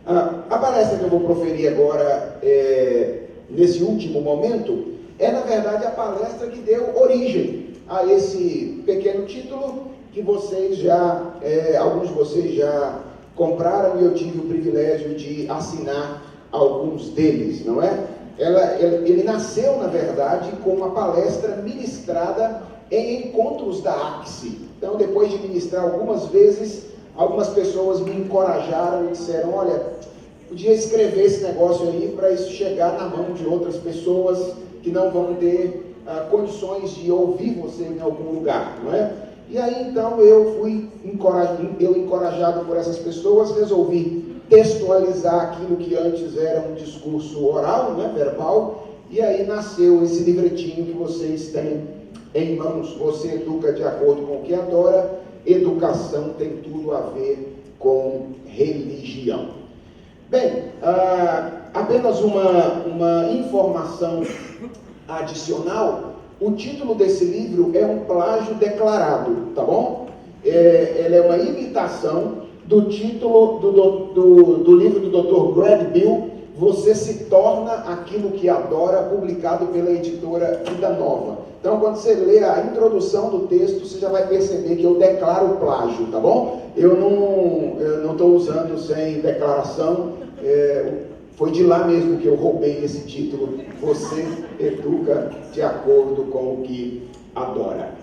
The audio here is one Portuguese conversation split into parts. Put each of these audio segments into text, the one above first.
A palestra que eu vou proferir agora, nesse último momento, é na verdade a palestra que deu origem a esse pequeno título que vocês já, alguns de vocês já compraram e eu tive o privilégio de assinar alguns deles, não é? Ele nasceu, na verdade, com uma palestra ministrada em encontros da AXE. Então, depois de ministrar algumas vezes, algumas pessoas me encorajaram e disseram, olha, podia escrever esse negócio aí para isso chegar na mão de outras pessoas que não vão ter condições de ouvir você em algum lugar, não é? E aí, então, eu fui encorajado por essas pessoas, resolvi textualizar aquilo que antes era um discurso oral, né, verbal, e aí nasceu esse livretinho que vocês têm em mãos. Você educa de acordo com o que adora, educação tem tudo a ver com religião. Bem, apenas uma informação adicional. O título desse livro é um plágio declarado, tá bom? Ele é uma imitação do título do livro do Dr. Greg Bill, Você se torna aquilo que adora, publicado pela editora Vida Nova. Então, quando você lê a introdução do texto, você já vai perceber que eu declaro plágio, tá bom? Eu não estou usando sem declaração, foi de lá mesmo que eu roubei esse título, Você educa de acordo com o que adora.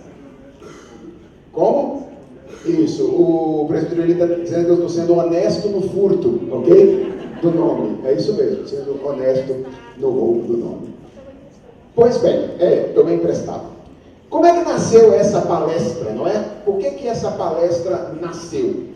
Como? Isso, o presbítero está dizendo que eu estou sendo honesto no furto, ok? Do nome, é isso mesmo, sendo honesto no roubo do nome. Pois bem, tomei emprestado. Como é que nasceu essa palestra, não é? Por que essa palestra nasceu?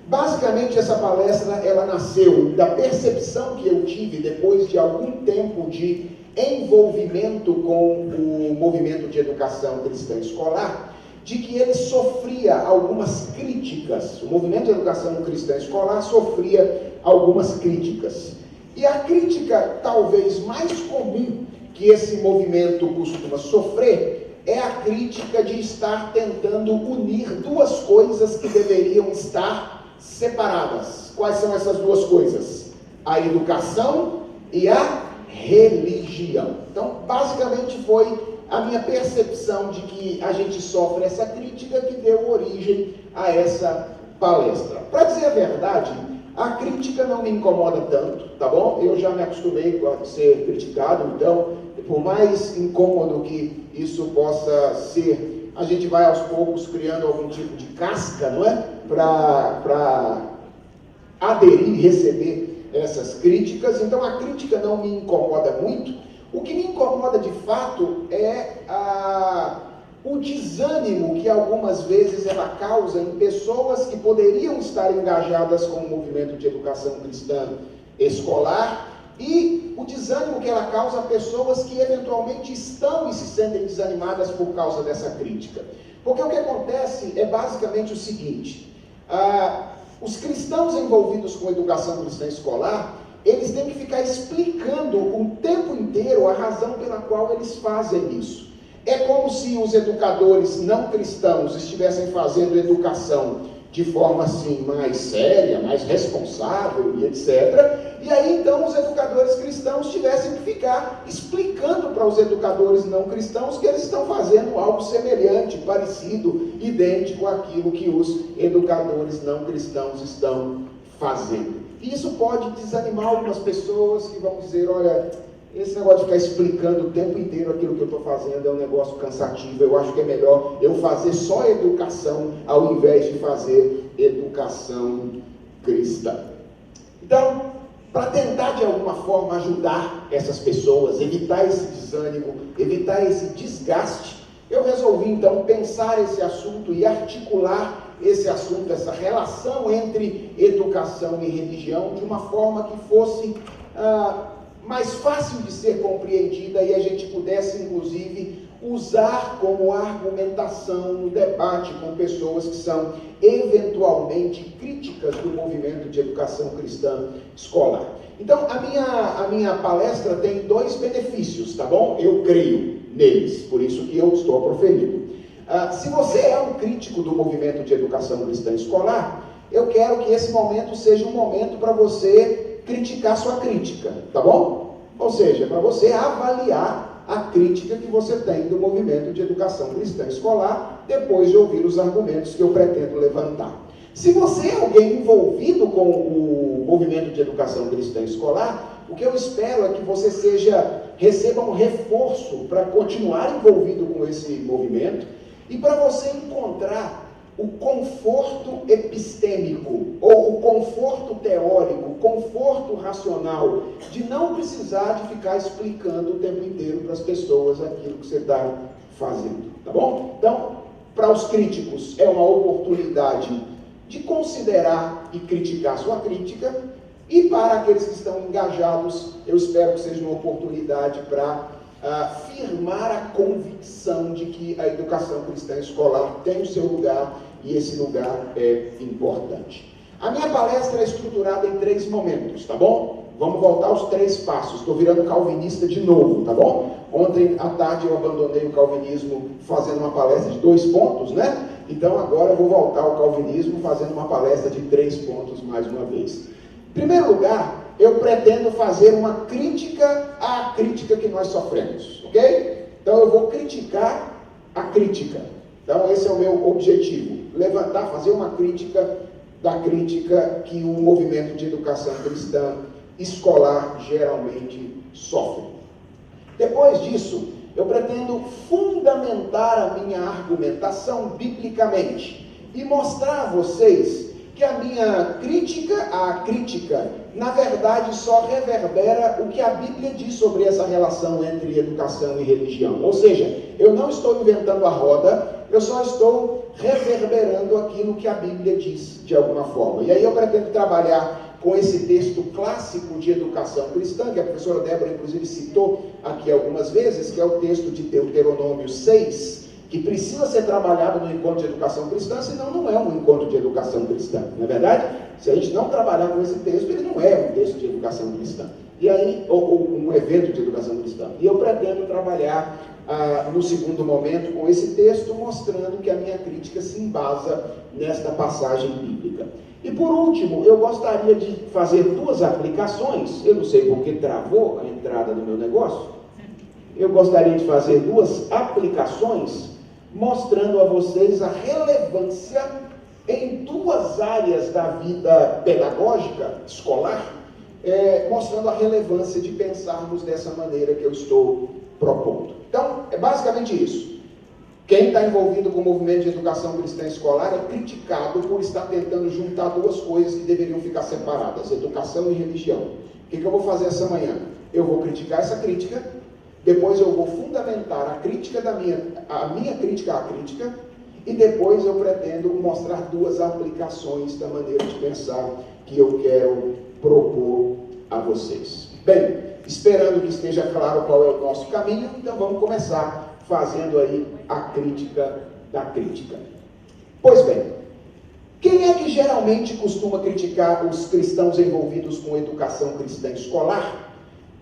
Basicamente, essa palestra, ela nasceu da percepção que eu tive depois de algum tempo de envolvimento com o movimento de educação cristã escolar, de que ele sofria algumas críticas, o movimento de educação cristã escolar sofria algumas críticas. E a crítica talvez mais comum que esse movimento costuma sofrer é a crítica de estar tentando unir duas coisas que deveriam estar separadas. Quais são essas duas coisas? A educação e a religião. Então, basicamente foi a minha percepção de que a gente sofre essa crítica que deu origem a essa palestra. Para dizer a verdade, a crítica não me incomoda tanto, tá bom? Eu já me acostumei a ser criticado, então, por mais incômodo que isso possa ser, a gente vai aos poucos criando algum tipo de casca, não é? Para aderir e receber essas críticas. Então, a crítica não me incomoda muito. O que me incomoda de fato é o desânimo que algumas vezes ela causa em pessoas que poderiam estar engajadas com o movimento de educação cristã escolar e o desânimo que ela causa a pessoas que eventualmente estão e se sentem desanimadas por causa dessa crítica. Porque o que acontece é basicamente o seguinte, os cristãos envolvidos com a educação cristã escolar, eles têm que ficar explicando o tempo inteiro a razão pela qual eles fazem isso. É como se os educadores não cristãos estivessem fazendo educação de forma assim mais séria, mais responsável e etc. E aí então os educadores cristãos tivessem que ficar explicando para os educadores não cristãos que eles estão fazendo algo semelhante, parecido, idêntico àquilo que os educadores não cristãos estão fazendo. Isso pode desanimar algumas pessoas que vão dizer, olha, esse negócio de ficar explicando o tempo inteiro aquilo que eu estou fazendo é um negócio cansativo, eu acho que é melhor eu fazer só educação ao invés de fazer educação cristã. Então, para tentar de alguma forma ajudar essas pessoas, evitar esse desânimo, evitar esse desgaste, eu resolvi então pensar esse assunto e articular esse assunto, essa relação entre educação e religião de uma forma que fosse mais fácil de ser compreendida e a gente pudesse inclusive usar como argumentação no debate com pessoas que são eventualmente críticas do movimento de educação cristã escolar. Então a minha palestra tem dois benefícios, tá bom? Eu creio neles, por isso que eu estou proferindo. Se você é um crítico do movimento de educação cristã escolar, eu quero que esse momento seja um momento para você criticar sua crítica, tá bom? Ou seja, para você avaliar a crítica que você tem do movimento de educação cristã escolar, depois de ouvir os argumentos que eu pretendo levantar. Se você é alguém envolvido com o movimento de educação cristã escolar, o que eu espero é que você receba um reforço para continuar envolvido com esse movimento e para você encontrar o conforto epistêmico, ou o conforto teórico, o conforto racional, de não precisar de ficar explicando o tempo inteiro para as pessoas aquilo que você está fazendo, tá bom? Então, para os críticos, é uma oportunidade de considerar e criticar sua crítica, e para aqueles que estão engajados, eu espero que seja uma oportunidade para firmar a convicção de que a educação cristã escolar tem o seu lugar e esse lugar é importante. A minha palestra é estruturada em 3 momentos, tá bom? Vamos voltar aos 3 passos. Estou virando calvinista de novo, tá bom? Ontem à tarde eu abandonei o calvinismo fazendo uma palestra de 2 pontos, né? Então agora eu vou voltar ao calvinismo fazendo uma palestra de 3 pontos mais uma vez. Em primeiro lugar, eu pretendo fazer uma crítica à crítica que nós sofremos, ok? Então eu vou criticar a crítica. Então esse é o meu objetivo, fazer uma crítica da crítica que o movimento de educação cristã escolar geralmente sofre. Depois disso, eu pretendo fundamentar a minha argumentação biblicamente e mostrar a vocês que a minha crítica à crítica, na verdade, só reverbera o que a Bíblia diz sobre essa relação entre educação e religião. Ou seja, eu não estou inventando a roda, eu só estou reverberando aquilo que a Bíblia diz, de alguma forma. E aí eu pretendo trabalhar com esse texto clássico de educação cristã, que a professora Débora, inclusive, citou aqui algumas vezes, que é o texto de Deuteronômio 6, que precisa ser trabalhado no encontro de educação cristã, senão não é um encontro de educação cristã, não é verdade? Se a gente não trabalhar com esse texto, ele não é um texto de educação cristã. E aí, ou um evento de educação cristã. E eu pretendo trabalhar no segundo momento com esse texto, mostrando que a minha crítica se embasa nesta passagem bíblica. E por último, eu gostaria de fazer 2 aplicações. Eu não sei porque travou a entrada do meu negócio. Eu gostaria de fazer 2 aplicações mostrando a vocês a relevância em 2 áreas da vida pedagógica, escolar, mostrando a relevância de pensarmos dessa maneira que eu estou propondo. Então, é basicamente isso. Quem está envolvido com o movimento de educação cristã escolar é criticado por estar tentando juntar 2 coisas que deveriam ficar separadas, educação e religião. O que eu vou fazer essa manhã? Eu vou criticar essa crítica, depois eu vou fundamentar a minha crítica à crítica, e depois eu pretendo mostrar 2 aplicações da maneira de pensar que eu quero propor a vocês. Bem, esperando que esteja claro qual é o nosso caminho, então vamos começar fazendo aí a crítica da crítica. Pois bem, quem é que geralmente costuma criticar os cristãos envolvidos com educação cristã escolar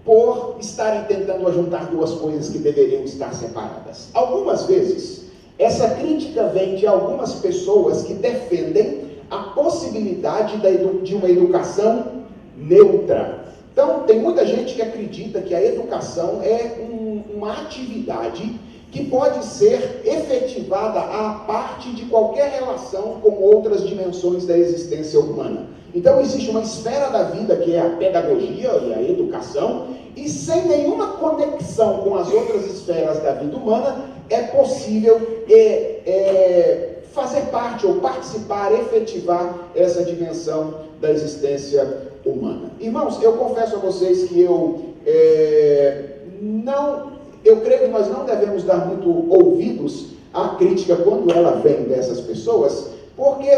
por estarem tentando ajuntar 2 coisas que deveriam estar separadas? Algumas vezes, essa crítica vem de algumas pessoas que defendem a possibilidade de uma educação neutra. Então, tem muita gente que acredita que a educação é uma atividade que pode ser efetivada à parte de qualquer relação com outras dimensões da existência humana. Então, existe uma esfera da vida que é a pedagogia e a educação, e sem nenhuma conexão com as outras esferas da vida humana, é possível fazer parte ou participar, efetivar essa dimensão da existência humana. Irmãos, eu confesso a vocês que eu creio que nós não devemos dar muito ouvidos à crítica quando ela vem dessas pessoas, porque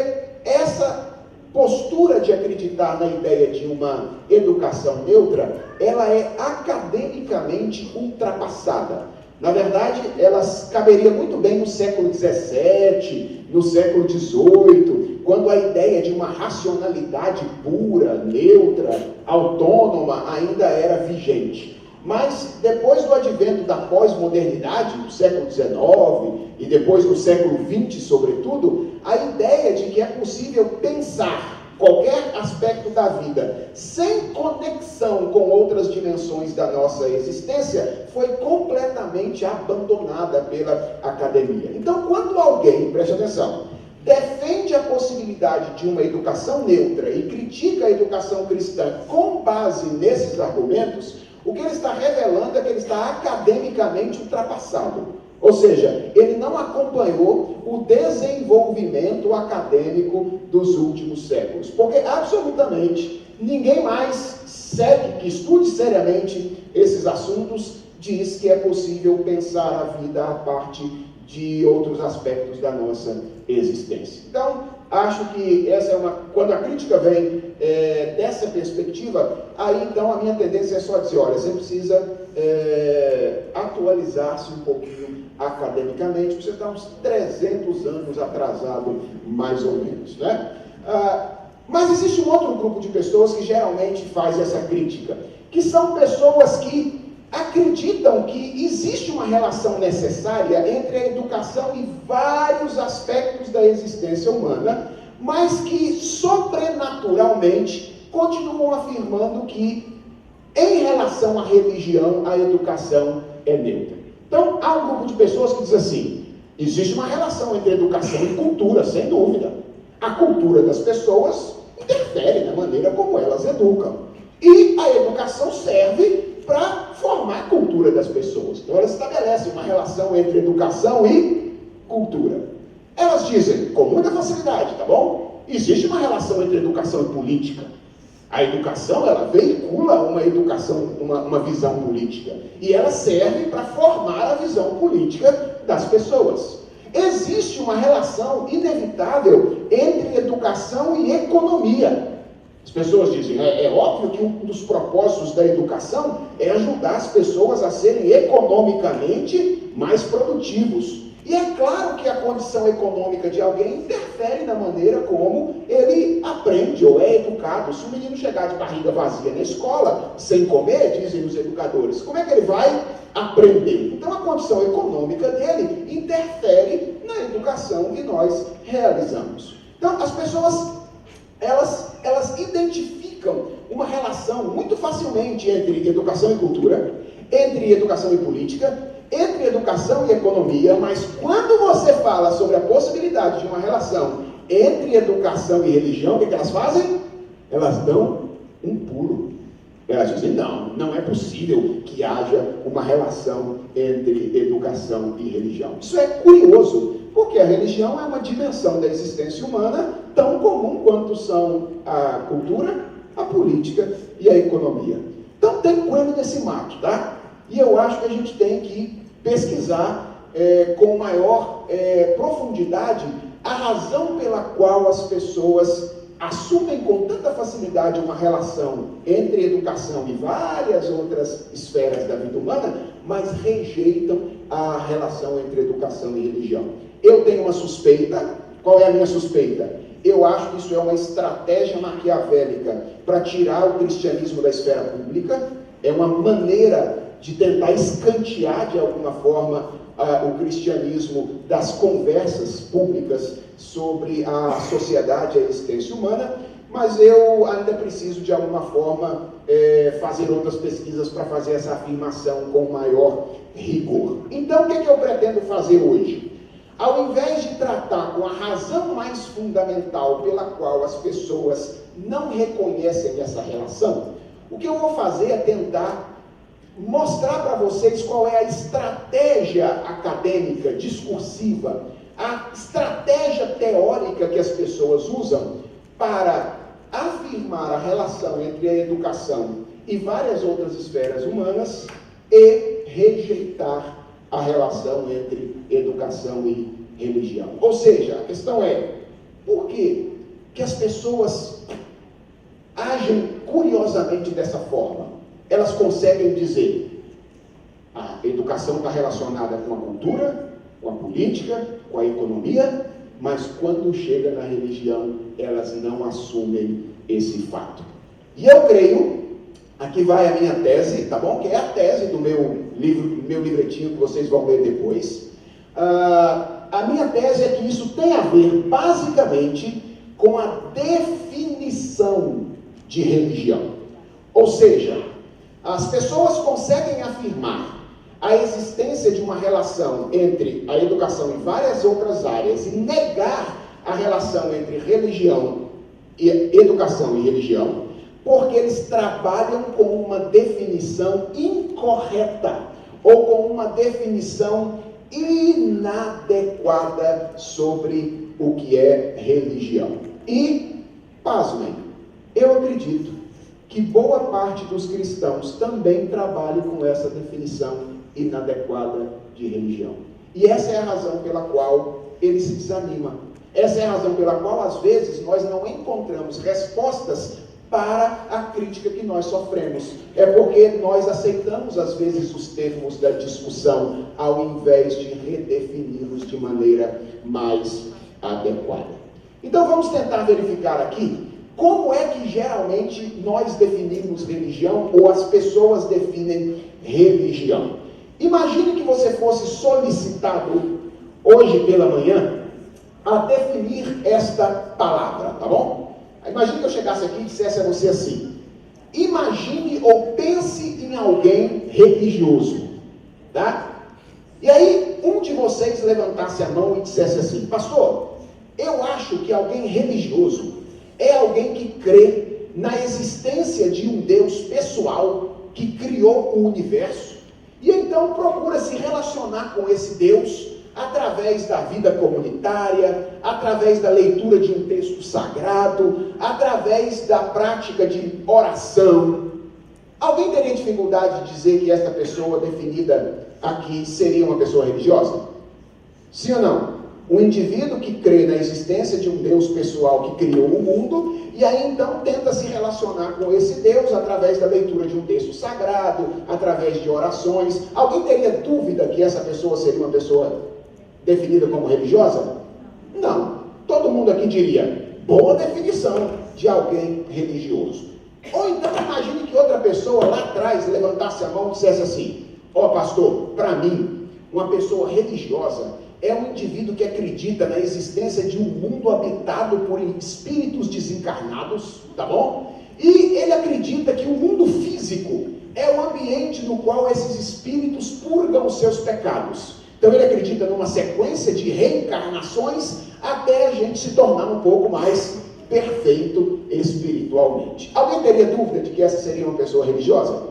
essa postura de acreditar na ideia de uma educação neutra, ela é academicamente ultrapassada. Na verdade, elas caberia muito bem no século XVII, no século XVIII, quando a ideia de uma racionalidade pura, neutra, autônoma ainda era vigente. Mas depois do advento da pós-modernidade, do século XIX, e depois do século XX, sobretudo, a ideia de que é possível pensar qualquer aspecto da vida, sem conexão com outras dimensões da nossa existência, foi completamente abandonada pela academia. Então, quando alguém, preste atenção, defende a possibilidade de uma educação neutra e critica a educação cristã com base nesses argumentos, o que ele está revelando é que ele está academicamente ultrapassado. Ou seja, ele não acompanhou o desenvolvimento acadêmico dos últimos séculos. Porque absolutamente ninguém mais que estude seriamente esses assuntos diz que é possível pensar a vida a partir de outros aspectos da nossa existência. Então, acho que essa é quando a crítica vem dessa perspectiva, aí então a minha tendência é só dizer, olha, você precisa atualizar-se um pouquinho academicamente, você está uns 300 anos atrasado, mais ou menos, né? Mas existe um outro grupo de pessoas que geralmente faz essa crítica, que são pessoas que acreditam que existe uma relação necessária entre a educação e vários aspectos da existência humana, mas que sobrenaturalmente continuam afirmando que, em relação à religião, a educação é neutra. Então, há um grupo de pessoas que diz assim, existe uma relação entre educação e cultura, sem dúvida. A cultura das pessoas interfere na maneira como elas educam. E a educação serve para formar a cultura das pessoas. Então, elas estabelecem uma relação entre educação e cultura. Elas dizem, com muita facilidade, tá bom? Existe uma relação entre educação e política. A educação, ela veicula uma visão política. E ela serve para formar a visão política das pessoas. Existe uma relação inevitável entre educação e economia. As pessoas dizem, é óbvio que um dos propósitos da educação é ajudar as pessoas a serem economicamente mais produtivos. E é claro que a condição econômica de alguém interfere na maneira como ele aprende ou é educado. Se o menino chegar de barriga vazia na escola, sem comer, dizem os educadores, como é que ele vai aprender? Então a condição econômica dele interfere na educação que nós realizamos. Então as pessoas, elas identificam uma relação muito facilmente entre educação e cultura, entre educação e política, entre educação e economia, mas quando você fala sobre a possibilidade de uma relação entre educação e religião, o que elas fazem? Elas dão um pulo. Elas dizem, não é possível que haja uma relação entre educação e religião. Isso é curioso, porque a religião é uma dimensão da existência humana tão comum quanto são a cultura, a política e a economia. Então tem coelho nesse mato, tá? E eu acho que a gente tem que pesquisar com maior profundidade a razão pela qual as pessoas assumem com tanta facilidade uma relação entre educação e várias outras esferas da vida humana, mas rejeitam a relação entre educação e religião. Eu tenho uma suspeita. Qual é a minha suspeita? Eu acho que isso é uma estratégia maquiavélica para tirar o cristianismo da esfera pública, é uma maneira de tentar escantear de alguma forma o cristianismo das conversas públicas sobre a sociedade e a existência humana, mas eu ainda preciso de alguma forma fazer outras pesquisas para fazer essa afirmação com maior rigor. Então o que eu pretendo fazer hoje? Ao invés de tratar com a razão mais fundamental pela qual as pessoas não reconhecem essa relação, o que eu vou fazer é tentar mostrar para vocês qual é a estratégia acadêmica, discursiva, a estratégia teórica que as pessoas usam para afirmar a relação entre a educação e várias outras esferas humanas e rejeitar a relação entre educação e religião. Ou seja, a questão é, por que as pessoas agem curiosamente dessa forma? Elas conseguem dizer, a educação está relacionada com a cultura, com a política, com a economia, mas quando chega na religião, elas não assumem esse fato. E eu creio, aqui vai a minha tese, tá bom? Que é a tese do meu livretinho que vocês vão ler depois. A minha tese é que isso tem a ver, basicamente, com a definição de religião. Ou seja, as pessoas conseguem afirmar a existência de uma relação entre a educação e várias outras áreas e negar a relação entre religião e educação e religião, porque eles trabalham com uma definição incorreta ou com uma definição inadequada sobre o que é religião. E, pasmem, eu acredito que boa parte dos cristãos também trabalham com essa definição inadequada de religião. E essa é a razão pela qual ele se desanima. Essa é a razão pela qual, às vezes, nós não encontramos respostas para a crítica que nós sofremos. É porque nós aceitamos, às vezes, os termos da discussão, ao invés de redefini-los de maneira mais adequada. Então, vamos tentar verificar aqui como é que, geralmente, nós definimos religião, ou as pessoas definem religião. Imagine que você fosse solicitado, hoje pela manhã, a definir esta palavra, tá bom? Imagine que eu chegasse aqui e dissesse a você assim: imagine ou pense em alguém religioso, tá? E aí, um de vocês levantasse a mão e dissesse assim: pastor, eu acho que alguém religioso é alguém que crê na existência de um Deus pessoal que criou o universo e então procura se relacionar com esse Deus através da vida comunitária, através da leitura de um texto sagrado, através da prática de oração. Alguém teria dificuldade de dizer que esta pessoa definida aqui seria uma pessoa religiosa? Sim ou não? Um indivíduo que crê na existência de um Deus pessoal que criou o mundo, e aí então tenta se relacionar com esse Deus através da leitura de um texto sagrado, através de orações. Alguém teria dúvida que essa pessoa seria uma pessoa definida como religiosa? Não. Todo mundo aqui diria: boa definição de alguém religioso. Ou então imagine que outra pessoa lá atrás levantasse a mão e dissesse assim: ó pastor, para mim, uma pessoa religiosa é um indivíduo que acredita na existência de um mundo habitado por espíritos desencarnados, tá bom? E ele acredita que o mundo físico é o ambiente no qual esses espíritos purgam os seus pecados. Então ele acredita numa sequência de reencarnações até a gente se tornar um pouco mais perfeito espiritualmente. Alguém teria dúvida de que essa seria uma pessoa religiosa?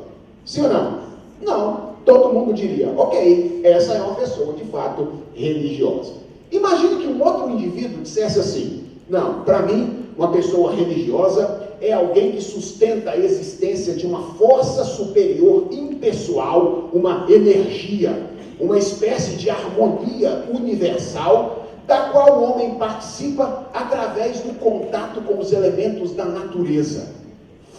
Sim ou não? Não. Todo mundo diria: ok, essa é uma pessoa de fato religiosa. Imagine que um outro indivíduo dissesse assim: não, para mim, uma pessoa religiosa é alguém que sustenta a existência de uma força superior impessoal, uma energia, uma espécie de harmonia universal, da qual o homem participa através do contato com os elementos da natureza: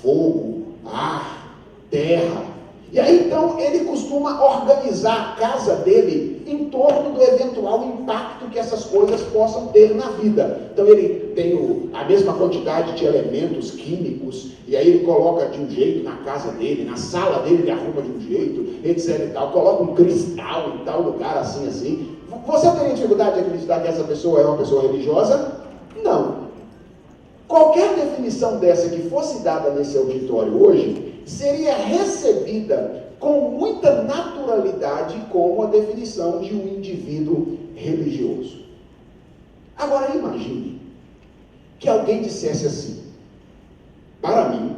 fogo, ar, terra. E aí então ele costuma organizar a casa dele em torno do eventual impacto que essas coisas possam ter na vida. Então ele tem a mesma quantidade de elementos químicos, e aí ele coloca de um jeito na casa dele, na sala dele ele arruma de um jeito, etc e tal, coloca um cristal em tal lugar assim, assim. Você teria dificuldade de acreditar que essa pessoa é uma pessoa religiosa? Não. Qualquer definição dessa que fosse dada nesse auditório hoje seria recebida com muita naturalidade como a definição de um indivíduo religioso. Agora imagine que alguém dissesse assim: para mim,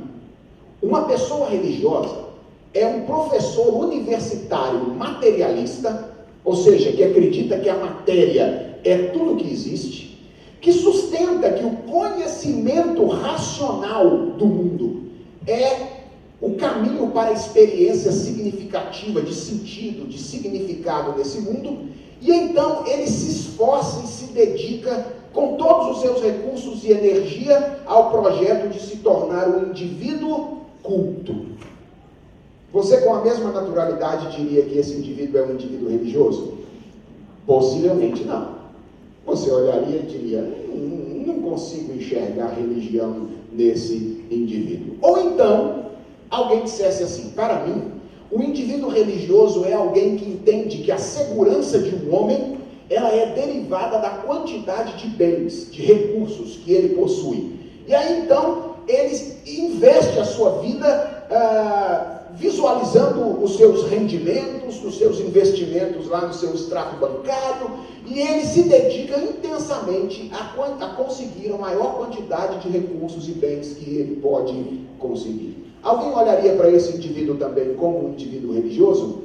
uma pessoa religiosa é um professor universitário materialista, ou seja, que acredita que a matéria é tudo que existe, que sustenta que o conhecimento racional do mundo é o caminho para a experiência significativa, de sentido, de significado desse mundo, e então ele se esforça e se dedica com todos os seus recursos e energia ao projeto de se tornar um indivíduo culto. Você, com a mesma naturalidade, diria que esse indivíduo é um indivíduo religioso? Possivelmente não. Você olharia e diria: não consigo enxergar religião nesse indivíduo. Ou então alguém dissesse assim: para mim, o indivíduo religioso é alguém que entende que a segurança de um homem, ela é derivada da quantidade de bens, de recursos que ele possui. E aí então, ele investe a sua vida visualizando os seus rendimentos, os seus investimentos lá no seu extrato bancário, e ele se dedica intensamente a conseguir a maior quantidade de recursos e bens que ele pode conseguir. Alguém olharia para esse indivíduo também como um indivíduo religioso?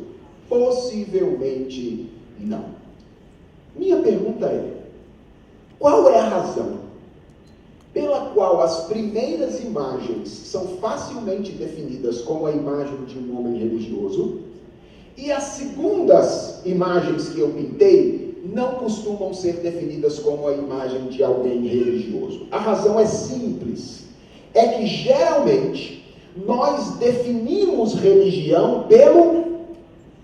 Possivelmente não. Minha pergunta é: qual é a razão pela qual as primeiras imagens são facilmente definidas como a imagem de um homem religioso, e as segundas imagens que eu pintei não costumam ser definidas como a imagem de alguém religioso? A razão é simples. É que geralmente nós definimos religião pelo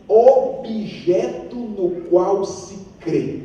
objeto no qual se crê.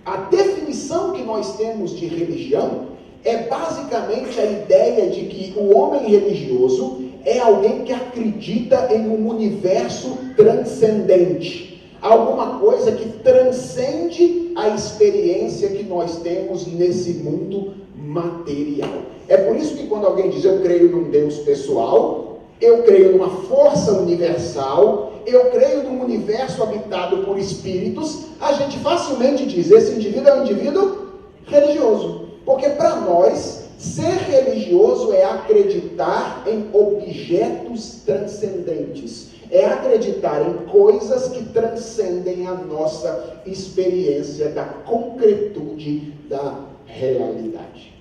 A definição que nós temos de religião é basicamente a ideia de que o homem religioso é alguém que acredita em um universo transcendente, alguma coisa que transcende a experiência que nós temos nesse mundo material. É por isso que quando alguém diz eu creio num Deus pessoal, eu creio numa força universal, eu creio num universo habitado por espíritos, a gente facilmente diz, esse indivíduo é um indivíduo religioso. Porque para nós, ser religioso é acreditar em objetos transcendentes. É acreditar em coisas que transcendem a nossa experiência da concretude da realidade.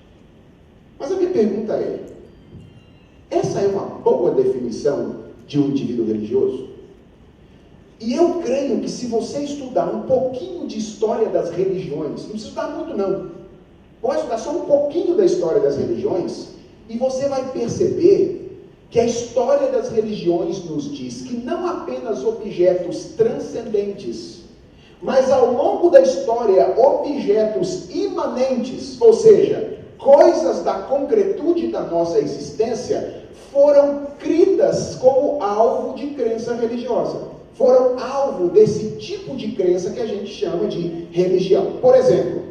Mas a minha pergunta é: essa é uma boa definição de um indivíduo religioso? E eu creio que se você estudar um pouquinho de história das religiões, não precisa estudar muito não, pode estudar só um pouquinho da história das religiões, e você vai perceber que a história das religiões nos diz que não apenas objetos transcendentes, mas ao longo da história, objetos imanentes, ou seja, coisas da concretude da nossa existência, foram cridas como alvo de crença religiosa. Foram alvo desse tipo de crença que a gente chama de religião. Por exemplo,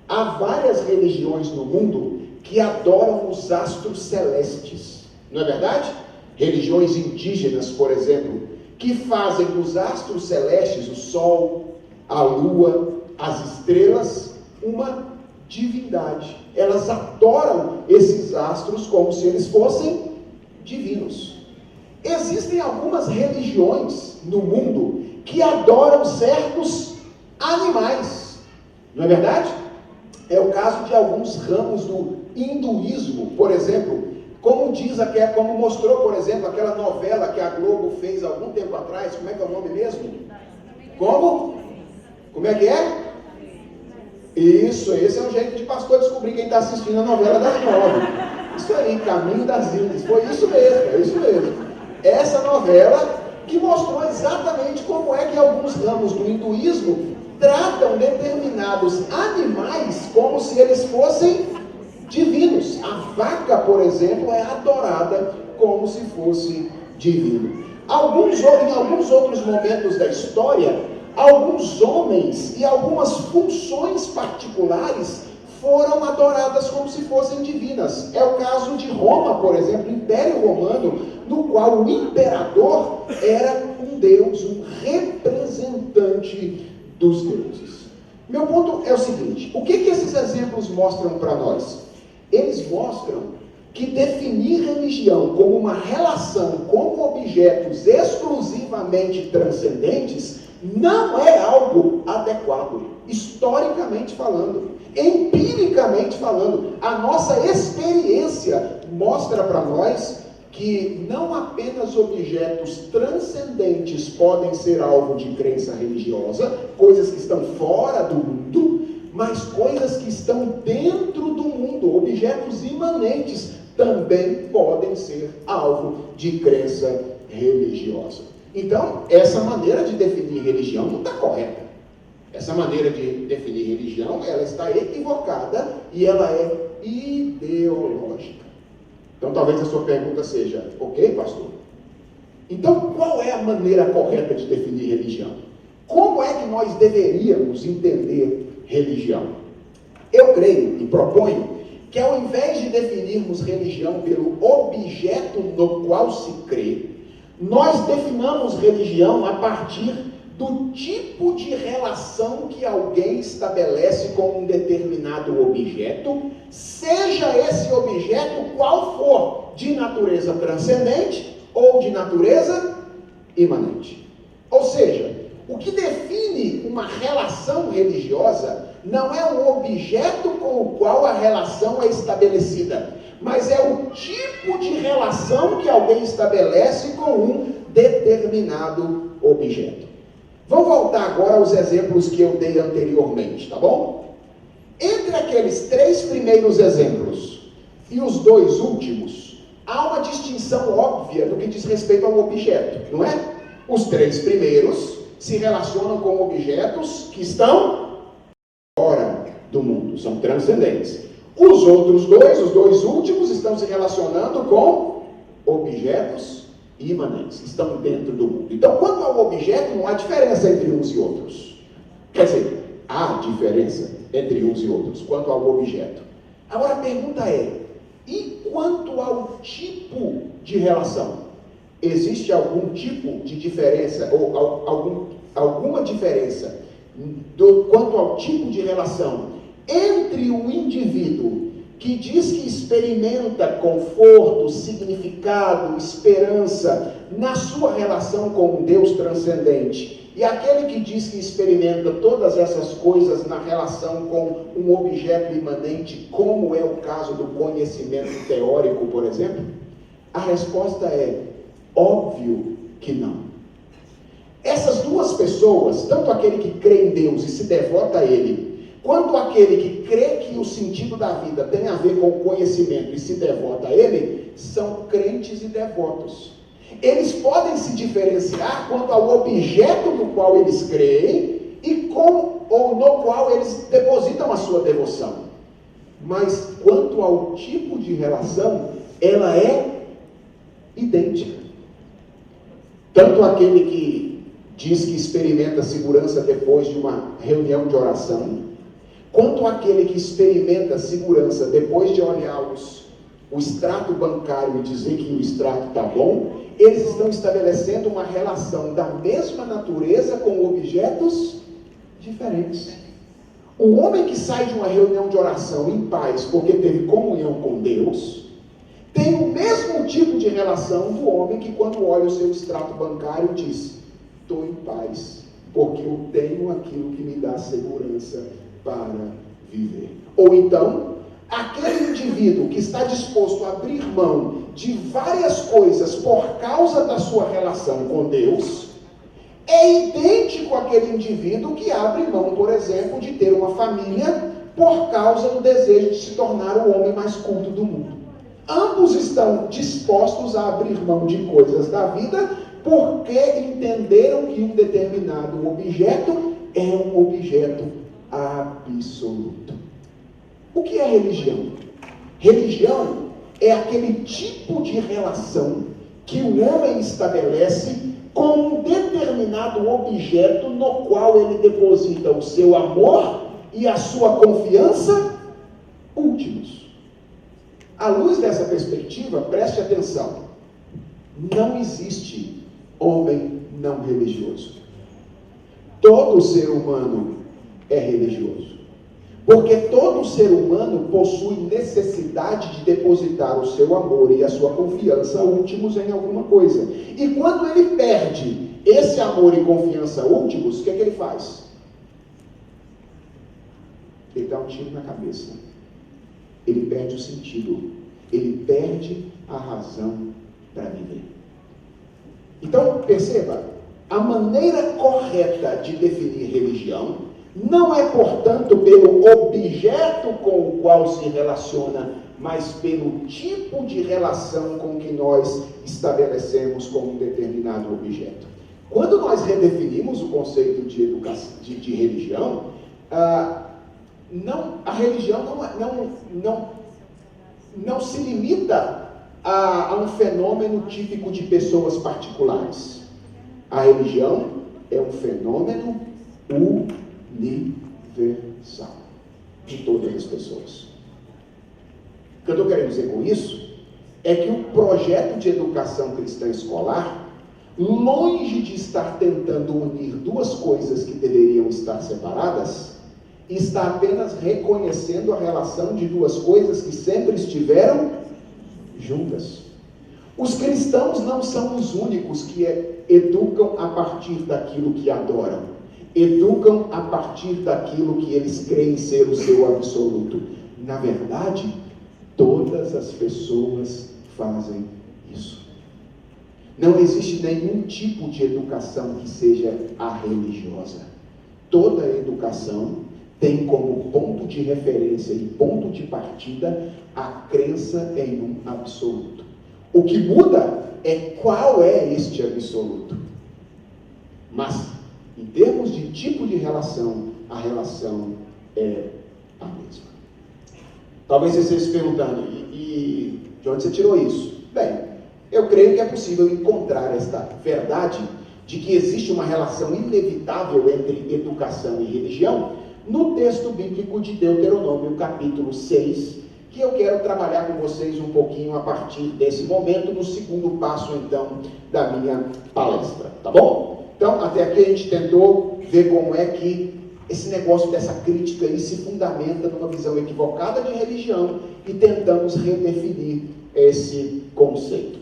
há várias religiões no mundo que adoram os astros celestes. Não é verdade? Religiões indígenas, por exemplo, que fazem dos astros celestes, o sol, a lua, as estrelas, uma divindade. Elas adoram esses astros como se eles fossem divinos. Existem algumas religiões no mundo que adoram certos animais. Não é verdade? É o caso de alguns ramos do hinduísmo, por exemplo, como mostrou, por exemplo, aquela novela que a Globo fez há algum tempo atrás. Como é que é o nome mesmo? Como? Como é que é? Isso, esse é um jeito de pastor descobrir quem está assistindo a novela das 9. Isso aí, Caminho das Índias. Foi isso mesmo, é isso mesmo. Essa novela que mostrou exatamente como é que alguns ramos do hinduísmo tratam determinados animais como se eles fossem divinos. A vaca, por exemplo, é adorada como se fosse divino. Em alguns outros momentos da história, alguns homens e algumas funções particulares foram adoradas como se fossem divinas. É o caso de Roma, por exemplo, o Império Romano, no qual o imperador era um deus, um representante dos deuses. Meu ponto é o seguinte: o que esses exemplos mostram para nós? Eles mostram que definir religião como uma relação com objetos exclusivamente transcendentes não é algo adequado, historicamente falando, empiricamente falando. A nossa experiência mostra para nós que não apenas objetos transcendentes podem ser alvo de crença religiosa, coisas que estão fora do mundo, mas coisas que estão dentro do mundo, objetos imanentes, também podem ser alvo de crença religiosa. Então, essa maneira de definir religião não está correta. Essa maneira de definir religião, ela está equivocada e ela é ideológica. Então, talvez a sua pergunta seja: ok, pastor? Então, qual é a maneira correta de definir religião? Como é que nós deveríamos entender religião? Eu creio e proponho que ao invés de definirmos religião pelo objeto no qual se crê, nós definamos religião a partir do tipo de relação que alguém estabelece com um determinado objeto, seja esse objeto qual for, de natureza transcendente ou de natureza imanente. Ou seja, o que define uma relação religiosa não é o objeto com o qual a relação é estabelecida, mas é o tipo de relação que alguém estabelece com um determinado objeto. Vamos voltar agora aos exemplos que eu dei anteriormente, tá bom? Entre aqueles 3 primeiros exemplos e os 2 últimos, há uma distinção óbvia no que diz respeito ao objeto, não é? Os 3 primeiros se relacionam com objetos que estão fora do mundo, são transcendentes. Os outros 2, os 2 últimos, estão se relacionando com objetos imanentes, estão dentro do mundo. Então, quanto ao objeto, não há diferença entre uns e outros. Quer dizer, há diferença entre uns e outros quanto ao objeto. Agora a pergunta é, e quanto ao tipo de relação? Existe algum tipo de diferença, ou alguma diferença quanto ao tipo de relação entre o indivíduo que diz que experimenta conforto, significado, esperança na sua relação com um Deus transcendente, e aquele que diz que experimenta todas essas coisas na relação com um objeto imanente, como é o caso do conhecimento teórico, por exemplo? A resposta é óbvio que não. Essas duas pessoas, tanto aquele que crê em Deus e se devota a Ele, quanto aquele que crê que o sentido da vida tem a ver com o conhecimento e se devota a Ele, são crentes e devotos. Eles podem se diferenciar quanto ao objeto no qual eles creem e ou no qual eles depositam a sua devoção. Mas quanto ao tipo de relação, ela é idêntica. Tanto aquele que diz que experimenta segurança depois de uma reunião de oração, quanto aquele que experimenta segurança depois de olhar o extrato bancário e dizer que o extrato está bom, eles estão estabelecendo uma relação da mesma natureza com objetos diferentes. O homem que sai de uma reunião de oração em paz porque teve comunhão com Deus, tem o mesmo tipo de relação do homem que quando olha o seu extrato bancário diz: estou em paz, porque eu tenho aquilo que me dá segurança para viver. Ou então, aquele indivíduo que está disposto a abrir mão de várias coisas por causa da sua relação com Deus, é idêntico àquele indivíduo que abre mão, por exemplo, de ter uma família por causa do desejo de se tornar o homem mais culto do mundo. Ambos estão dispostos a abrir mão de coisas da vida porque entenderam que um determinado objeto é um objeto absoluto. O que é religião? Religião é aquele tipo de relação que o homem estabelece com um determinado objeto no qual ele deposita o seu amor e a sua confiança últimos. À luz dessa perspectiva, preste atenção. Não existe homem não religioso. Todo ser humano é religioso. Porque todo ser humano possui necessidade de depositar o seu amor e a sua confiança últimos em alguma coisa. E quando ele perde esse amor e confiança últimos, o que é que ele faz? Ele dá um tiro na cabeça. Ele perde o sentido. Ele perde a razão para viver. Então, perceba, a maneira correta de definir religião não é, portanto, pelo objeto com o qual se relaciona, mas pelo tipo de relação com que nós estabelecemos com um determinado objeto. Quando nós redefinimos o conceito de religião, a religião não se limita a um fenômeno típico de pessoas particulares. A religião é um fenômeno universal de todas as pessoas. O que eu estou querendo dizer com isso é que o projeto de educação cristã escolar, longe de estar tentando unir duas coisas que deveriam estar separadas, está apenas reconhecendo a relação de duas coisas que sempre estiveram juntas. Os cristãos não são os únicos que educam a partir daquilo que adoram. Educam a partir daquilo que eles creem ser o seu absoluto. Na verdade, todas as pessoas fazem isso. Não existe nenhum tipo de educação que seja a religiosa. Toda educação tem como ponto de referência e ponto de partida a crença em um absoluto. O que muda é qual é este absoluto. Mas, em termos de tipo de relação, a relação é a mesma. Talvez você esteja se perguntando, e de onde você tirou isso? Bem, eu creio que é possível encontrar esta verdade de que existe uma relação inevitável entre educação e religião no texto bíblico de Deuteronômio, capítulo 6, que eu quero trabalhar com vocês um pouquinho a partir desse momento, no segundo passo, então, da minha palestra, tá bom? Então, até aqui a gente tentou ver como é que esse negócio dessa crítica aí se fundamenta numa visão equivocada de religião e tentamos redefinir esse conceito.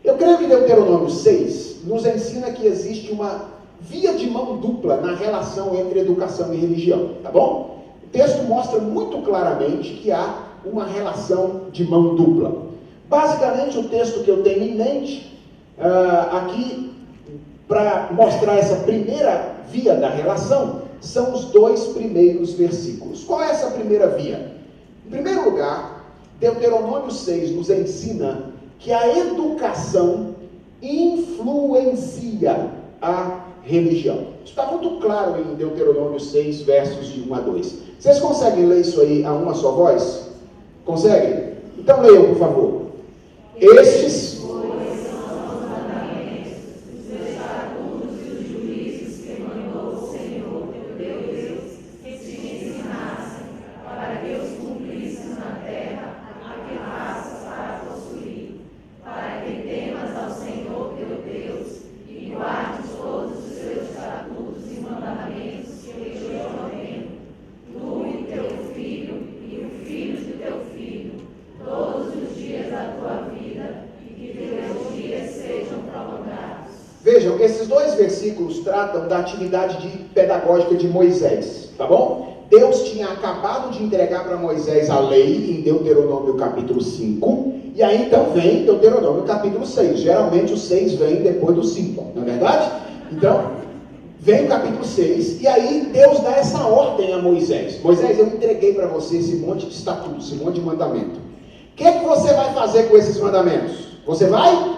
Eu creio que Deuteronômio 6 nos ensina que existe uma via de mão dupla na relação entre educação e religião, tá bom? O texto mostra muito claramente que há uma relação de mão dupla. Basicamente, o texto que eu tenho em mente aqui, para mostrar essa primeira via da relação, são os 2 primeiros versículos. Qual é essa primeira via? Em primeiro lugar, Deuteronômio 6 nos ensina que a educação influencia a religião. Isso está muito claro em Deuteronômio 6, versos de 1 a 2. Vocês conseguem ler isso aí a uma só voz? Conseguem? Então leiam, por favor. Estes Vejam, esses 2 versículos tratam da atividade pedagógica de Moisés, tá bom? Deus tinha acabado de entregar para Moisés a lei em Deuteronômio capítulo 5, e aí então vem Deuteronômio capítulo 6. Geralmente o 6 vem depois do 5, não é verdade? Então, vem o capítulo 6, e aí Deus dá essa ordem a Moisés. Moisés, eu entreguei para você esse monte de estatutos, esse monte de mandamento. O que é que você vai fazer com esses mandamentos? Você vai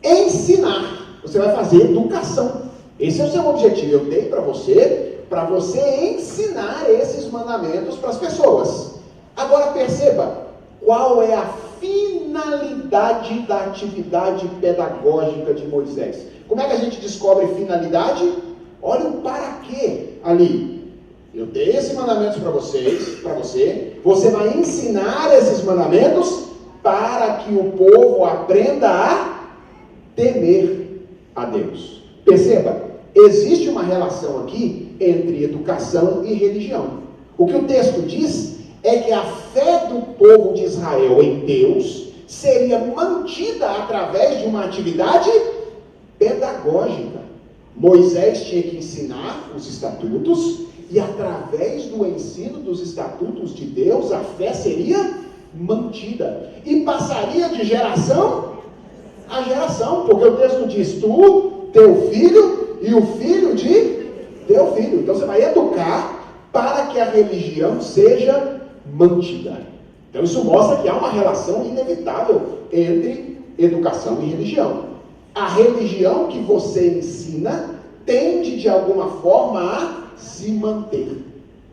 ensinar. Você vai fazer educação. Esse é o seu objetivo. Eu dei para você ensinar esses mandamentos para as pessoas. Agora perceba, qual é a finalidade da atividade pedagógica de Moisés? Como é que a gente descobre finalidade? Olha o para quê ali. Eu dei esses mandamentos para você vai ensinar esses mandamentos para que o povo aprenda a temer a Deus. Perceba, existe uma relação aqui entre educação e religião. O que o texto diz é que a fé do povo de Israel em Deus seria mantida através de uma atividade pedagógica. Moisés tinha que ensinar os estatutos, e através do ensino dos estatutos de Deus, a fé seria mantida e passaria de geração a geração, porque o texto diz: tu, teu filho e o filho de teu filho. Então você vai educar para que a religião seja mantida. Então isso mostra que há uma relação inevitável entre educação e religião. A religião que você ensina tende de alguma forma a se manter.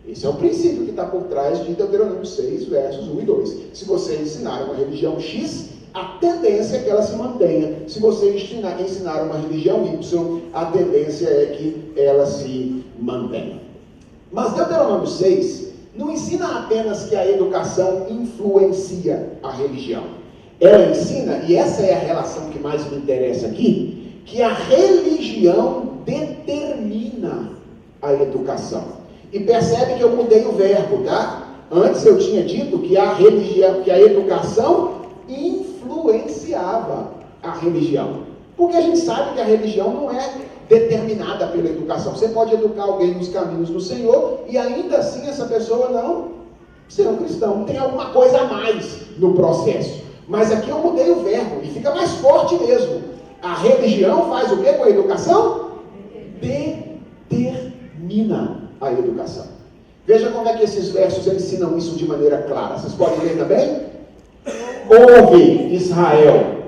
Esse é o princípio que está por trás de Deuteronômio 6, versos 1 e 2. Se você ensinar uma religião X, a tendência é que ela se mantenha. Se você ensinar uma religião Y, a tendência é que ela se mantenha. Mas Deuteronômio 6 não ensina apenas que a educação influencia a religião. Ela ensina, e essa é a relação que mais me interessa aqui, que a religião determina a educação. E percebe que eu mudei o verbo, tá? Antes eu tinha dito que a educação influenciava a religião. Porque a gente sabe que a religião não é determinada pela educação. Você pode educar alguém nos caminhos do Senhor e ainda assim essa pessoa não ser um cristão. Tem alguma coisa a mais no processo. Mas aqui eu mudei o verbo e fica mais forte mesmo. A religião faz o que com a educação? Determina a educação. Veja como é que esses versos ensinam isso de maneira clara. Vocês podem ler também? Ouve, Israel.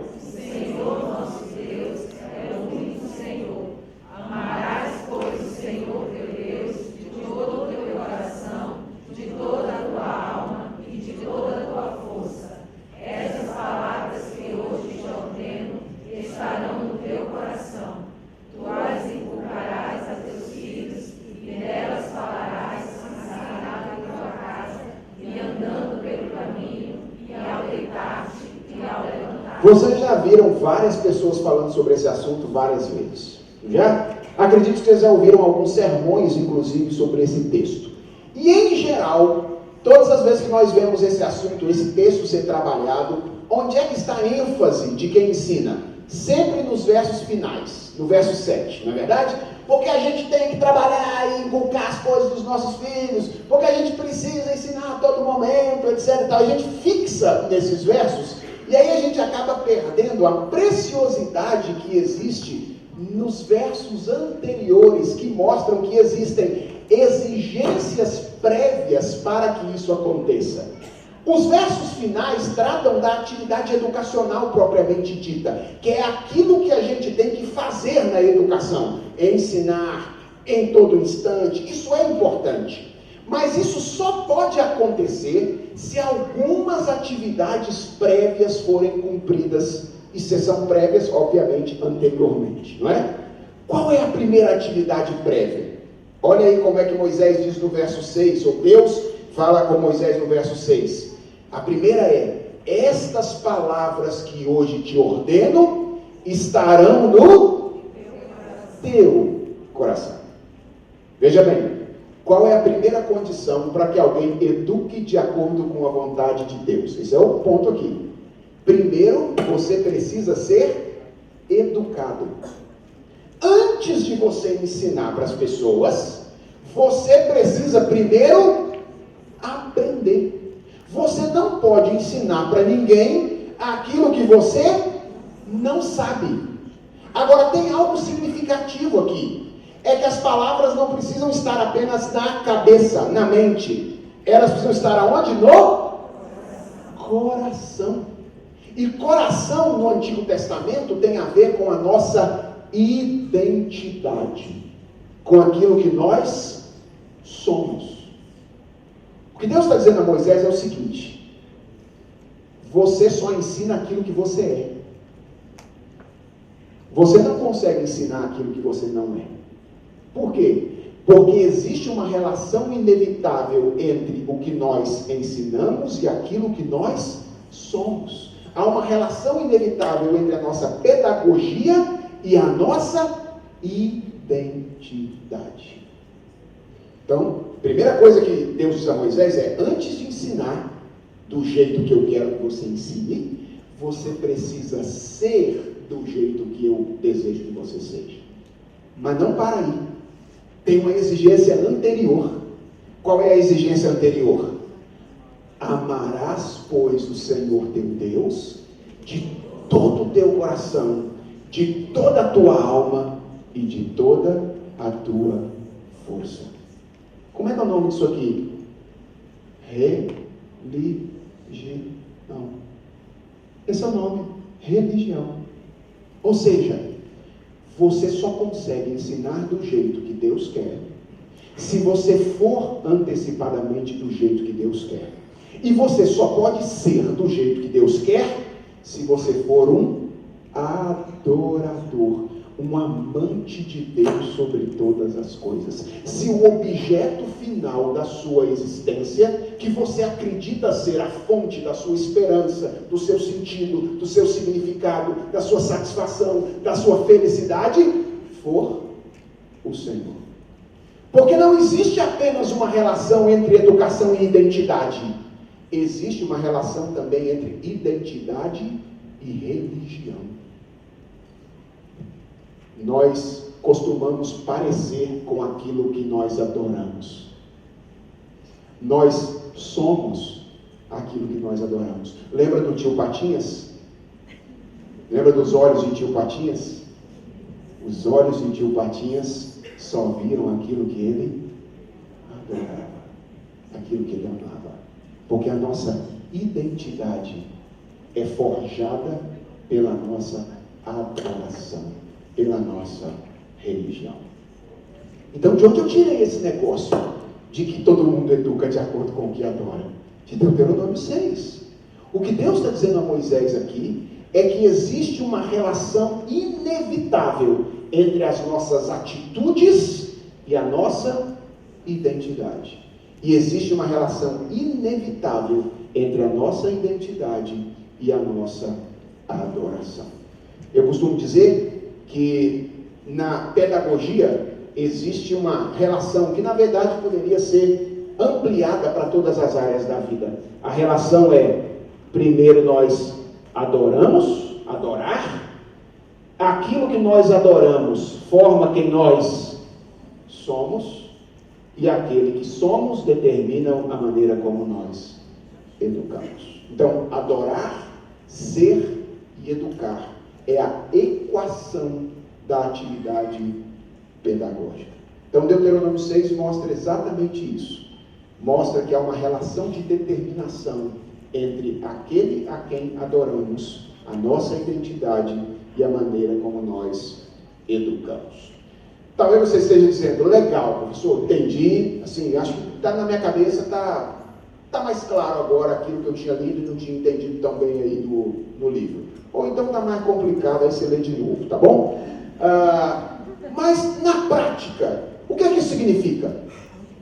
Vocês já viram várias pessoas falando sobre esse assunto várias vezes, já? Acredito que vocês já ouviram alguns sermões, inclusive, sobre esse texto. E, em geral, todas as vezes que nós vemos esse assunto, esse texto ser trabalhado, onde é que está a ênfase de quem ensina? Sempre nos versos finais, no verso 7, não é verdade? Porque a gente tem que trabalhar e inculcar as coisas dos nossos filhos, porque a gente precisa ensinar a todo momento, etc. A gente fixa nesses versos. E aí a gente acaba perdendo a preciosidade que existe nos versos anteriores, que mostram que existem exigências prévias para que isso aconteça. Os versos finais tratam da atividade educacional propriamente dita, que é aquilo que a gente tem que fazer na educação, ensinar em todo instante. Isso é importante. Mas isso só pode acontecer se algumas atividades prévias forem cumpridas, e se são prévias, obviamente, anteriormente, não é? Qual é a primeira atividade prévia? Olha aí como é que Moisés diz no verso 6, ou Deus fala com Moisés no verso 6. A primeira é: estas palavras que hoje te ordeno estarão no teu coração. Veja bem. Qual é a primeira condição para que alguém eduque de acordo com a vontade de Deus? Esse é o ponto aqui. Primeiro, você precisa ser educado. Antes de você ensinar para as pessoas, você precisa primeiro aprender. Você não pode ensinar para ninguém aquilo que você não sabe. Agora, tem algo significativo aqui. É que as palavras não precisam estar apenas na cabeça, na mente. Elas precisam estar aonde? No coração. E coração no Antigo Testamento tem a ver com a nossa identidade, com aquilo que nós somos. O que Deus está dizendo a Moisés é o seguinte: você só ensina aquilo que você é. Você não consegue ensinar aquilo que você não é. Por quê? Porque existe uma relação inevitável entre o que nós ensinamos e aquilo que nós somos. Há uma relação inevitável entre a nossa pedagogia e a nossa identidade. Então, a primeira coisa que Deus diz a Moisés é: antes de ensinar do jeito que eu quero que você ensine, você precisa ser do jeito que eu desejo que você seja. Mas não para aí. Tem uma exigência anterior. Qual é a exigência anterior? Amarás, pois, o Senhor teu Deus de todo o teu coração, de toda a tua alma e de toda a tua força. Como é que é o nome disso aqui? Religião. Esse é o nome. Religião. Ou seja, você só consegue ensinar do jeito que Deus quer se você for antecipadamente do jeito que Deus quer. E você só pode ser do jeito que Deus quer se você for um adorador. um amante de Deus sobre todas as coisas. Se o objeto final da sua existência, que você acredita ser a fonte da sua esperança, do seu sentido, do seu significado, da sua satisfação, da sua felicidade, for o Senhor. Porque não existe apenas uma relação entre educação e identidade. Existe uma relação também entre identidade e religião. Nós costumamos parecer com aquilo que nós adoramos. Nós somos aquilo que nós adoramos. Lembra do tio Patinhas? Lembra dos olhos de tio Patinhas? Os olhos de tio Patinhas só viram aquilo que ele adorava, aquilo que ele amava. Porque a nossa identidade é forjada pela nossa adoração, pela nossa religião. Então, de onde eu tirei esse negócio de que todo mundo educa de acordo com o que adora? De Deuteronômio 6. O que Deus está dizendo a Moisés aqui é que existe uma relação inevitável entre as nossas atitudes e a nossa identidade. E existe uma relação inevitável entre a nossa identidade e a nossa adoração. Eu costumo dizer que na pedagogia existe uma relação que na verdade poderia ser ampliada para todas as áreas da vida. A relação é, primeiro nós adoramos, adorar. Aquilo que nós adoramos forma quem nós somos, e aquele que somos determina a maneira como nós educamos. Então, adorar, ser e educar é a equação da atividade pedagógica. Então, Deuteronômio 6 mostra exatamente isso. Mostra que há uma relação de determinação entre aquele a quem adoramos, a nossa identidade e a maneira como nós educamos. Talvez você esteja dizendo, legal, professor, entendi, assim, acho que está na minha cabeça, está mais claro agora aquilo que eu tinha lido e não tinha entendido tão bem aí no livro. Ou então está mais complicado, aí você lê de novo, tá bom? Mas na prática, o que é que isso significa?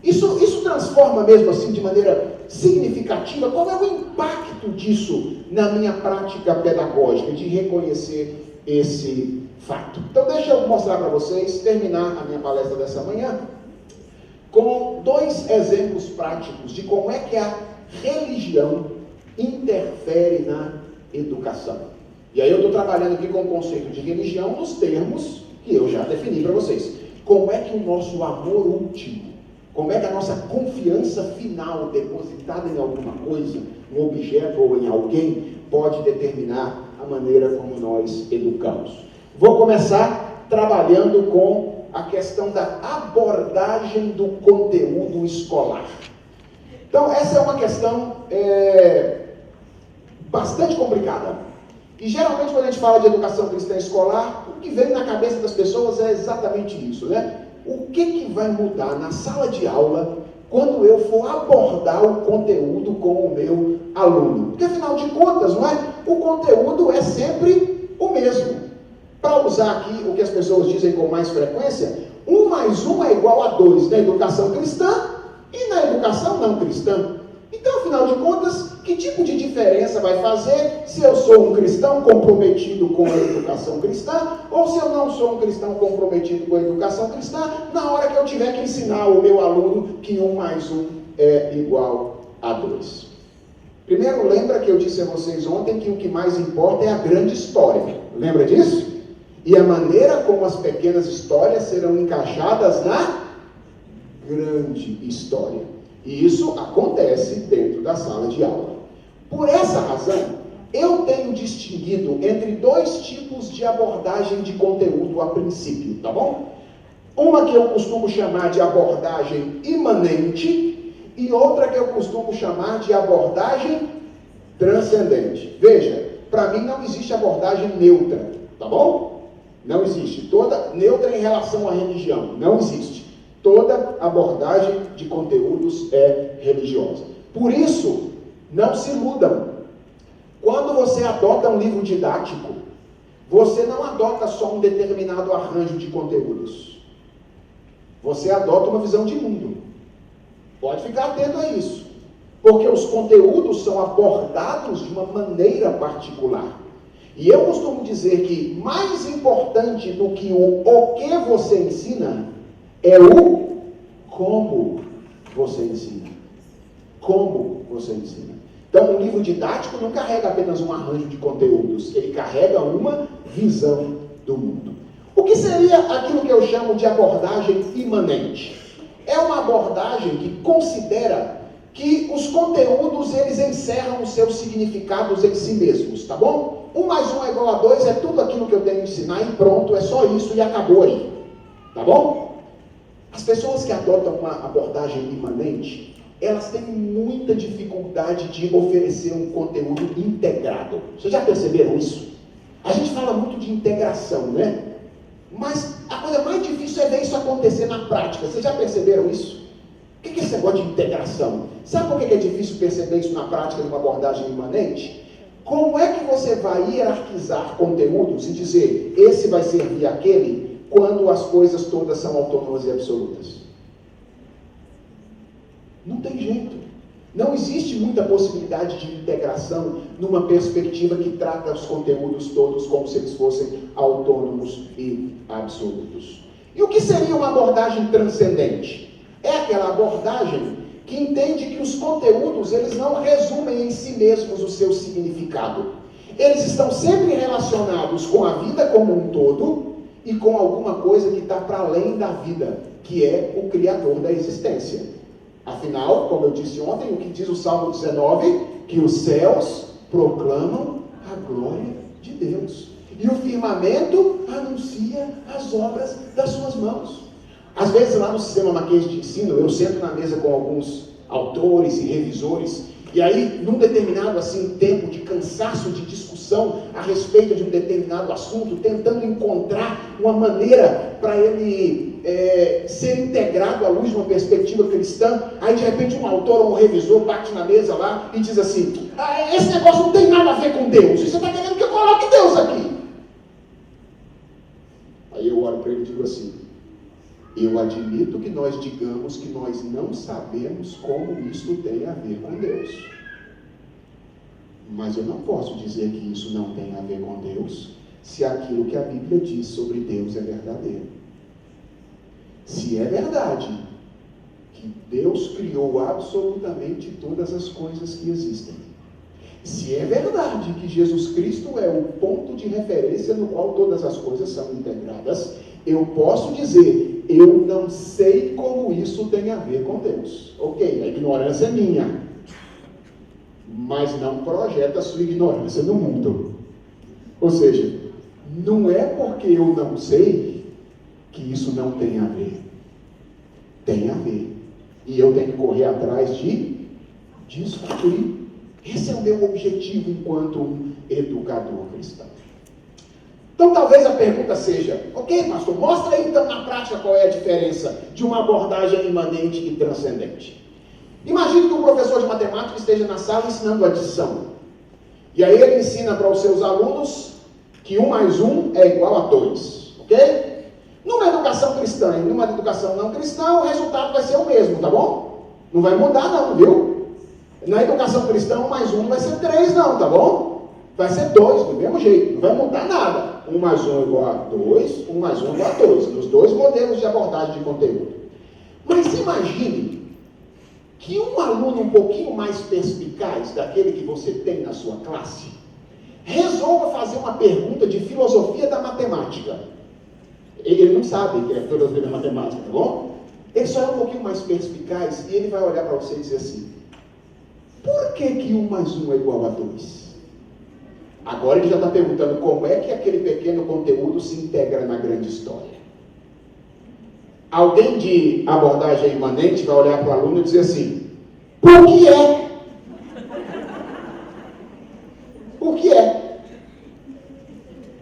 Isso transforma mesmo assim de maneira significativa? Qual é o impacto disso na minha prática pedagógica, de reconhecer esse fato? Então deixa eu mostrar para vocês, terminar a minha palestra dessa manhã, com 2 exemplos práticos de como é que a religião interfere na educação. E aí eu estou trabalhando aqui com o conceito de religião nos termos que eu já defini para vocês. Como é que o nosso amor último, como é que a nossa confiança final depositada em alguma coisa, um objeto ou em alguém, pode determinar a maneira como nós educamos. Vou começar trabalhando com a questão da abordagem do conteúdo escolar. Então, essa é uma questão bastante complicada. E geralmente quando a gente fala de educação cristã escolar, o que vem na cabeça das pessoas é exatamente isso, né? O que vai mudar na sala de aula quando eu for abordar o conteúdo com o meu aluno? Porque afinal de contas, não é? O conteúdo é sempre o mesmo. Para usar aqui o que as pessoas dizem com mais frequência, 1 mais 1 é igual a 2 na educação cristã e na educação não cristã. Então, afinal de contas, que tipo de diferença vai fazer se eu sou um cristão comprometido com a educação cristã ou se eu não sou um cristão comprometido com a educação cristã na hora que eu tiver que ensinar o meu aluno que 1 mais 1 é igual a 2? Primeiro, lembra que eu disse a vocês ontem que o que mais importa é a grande história. Lembra disso? E a maneira como as pequenas histórias serão encaixadas na grande história. E isso acontece dentro da sala de aula. Por essa razão, eu tenho distinguido entre 2 tipos de abordagem de conteúdo a princípio, tá bom? Uma que eu costumo chamar de abordagem imanente e outra que eu costumo chamar de abordagem transcendente. Veja, para mim não existe abordagem neutra, tá bom? Não existe. Toda neutra em relação à religião, não existe. Toda abordagem de conteúdos é religiosa. Por isso, não se iludam. Quando você adota um livro didático, você não adota só um determinado arranjo de conteúdos. Você adota uma visão de mundo. Pode ficar atento a isso. Porque os conteúdos são abordados de uma maneira particular. E eu costumo dizer que mais importante do que o que você ensina é o como você ensina. Como você ensina. Então, um livro didático não carrega apenas um arranjo de conteúdos, ele carrega uma visão do mundo. O que seria aquilo que eu chamo de abordagem imanente? É uma abordagem que considera que os conteúdos, eles encerram os seus significados em si mesmos, tá bom? 1 mais 1 é igual a 2, é tudo aquilo que eu tenho que ensinar e pronto, é só isso e acabou aí, tá bom? As pessoas que adotam uma abordagem imanente, elas têm muita dificuldade de oferecer um conteúdo integrado. Vocês já perceberam isso? A gente fala muito de integração, né? Mas a coisa mais difícil é ver isso acontecer na prática. Vocês já perceberam isso? O que é esse negócio de integração? Sabe por que é difícil perceber isso na prática de uma abordagem imanente? Como é que você vai hierarquizar conteúdos e dizer, esse vai servir àquele, quando as coisas todas são autônomas e absolutas? Não tem jeito. Não existe muita possibilidade de integração numa perspectiva que trata os conteúdos todos como se eles fossem autônomos e absolutos. E o que seria uma abordagem transcendente? É aquela abordagem que entende que os conteúdos, eles não resumem em si mesmos o seu significado. Eles estão sempre relacionados com a vida como um todo e com alguma coisa que está para além da vida, que é o Criador da existência. Afinal, como eu disse ontem, o que diz o Salmo 19? Que os céus proclamam a glória de Deus. E o firmamento anuncia as obras das suas mãos. Às vezes lá no sistema Mackenzie de ensino, eu sento na mesa com alguns autores e revisores, e aí, num determinado tempo de cansaço de discussão a respeito de um determinado assunto, tentando encontrar uma maneira para ele ser integrado à luz de uma perspectiva cristã, aí de repente um autor ou um revisor bate na mesa lá e diz assim, esse negócio não tem nada a ver com Deus, você está querendo que eu coloque Deus aqui? Aí eu olho para ele e digo assim, eu admito que nós digamos que nós não sabemos como isso tem a ver com Deus. Mas eu não posso dizer que isso não tem a ver com Deus, se aquilo que a Bíblia diz sobre Deus é verdadeiro. Se é verdade que Deus criou absolutamente todas as coisas que existem, se é verdade que Jesus Cristo é o ponto de referência no qual todas as coisas são integradas, eu posso dizer, eu não sei como isso tem a ver com Deus. Ok, a ignorância é minha, mas não projeta a sua ignorância no mundo. Ou seja, não é porque eu não sei que isso não tem a ver. Tem a ver. E eu tenho que correr atrás de descobrir. Esse é o meu objetivo enquanto um educador cristão. Então talvez a pergunta seja, ok, pastor, mostra aí então na prática qual é a diferença de uma abordagem imanente e transcendente. Imagine que um professor de matemática esteja na sala ensinando adição. E aí ele ensina para os seus alunos que 1 mais 1 é igual a 2, ok? Numa educação cristã e numa educação não cristã, o resultado vai ser o mesmo, tá bom? Não vai mudar não, viu? Na educação cristã, 1 mais 1 não vai ser 3 não, tá bom? Vai ser 2, do mesmo jeito, não vai mudar nada. 1 mais 1 é igual a 2, 1 mais 1 é igual a 2, nos dois modelos de abordagem de conteúdo. Mas imagine que um aluno um pouquinho mais perspicaz daquele que você tem na sua classe, resolva fazer uma pergunta de filosofia da matemática. Ele não sabe que é filosofia da matemática, tá bom? Ele só é um pouquinho mais perspicaz e ele vai olhar para você e dizer assim, por que 1 mais 1 é igual a 2? Agora ele já está perguntando como é que aquele pequeno conteúdo se integra na grande história. Alguém de abordagem imanente vai olhar para o aluno e dizer assim, por que é? Por que é?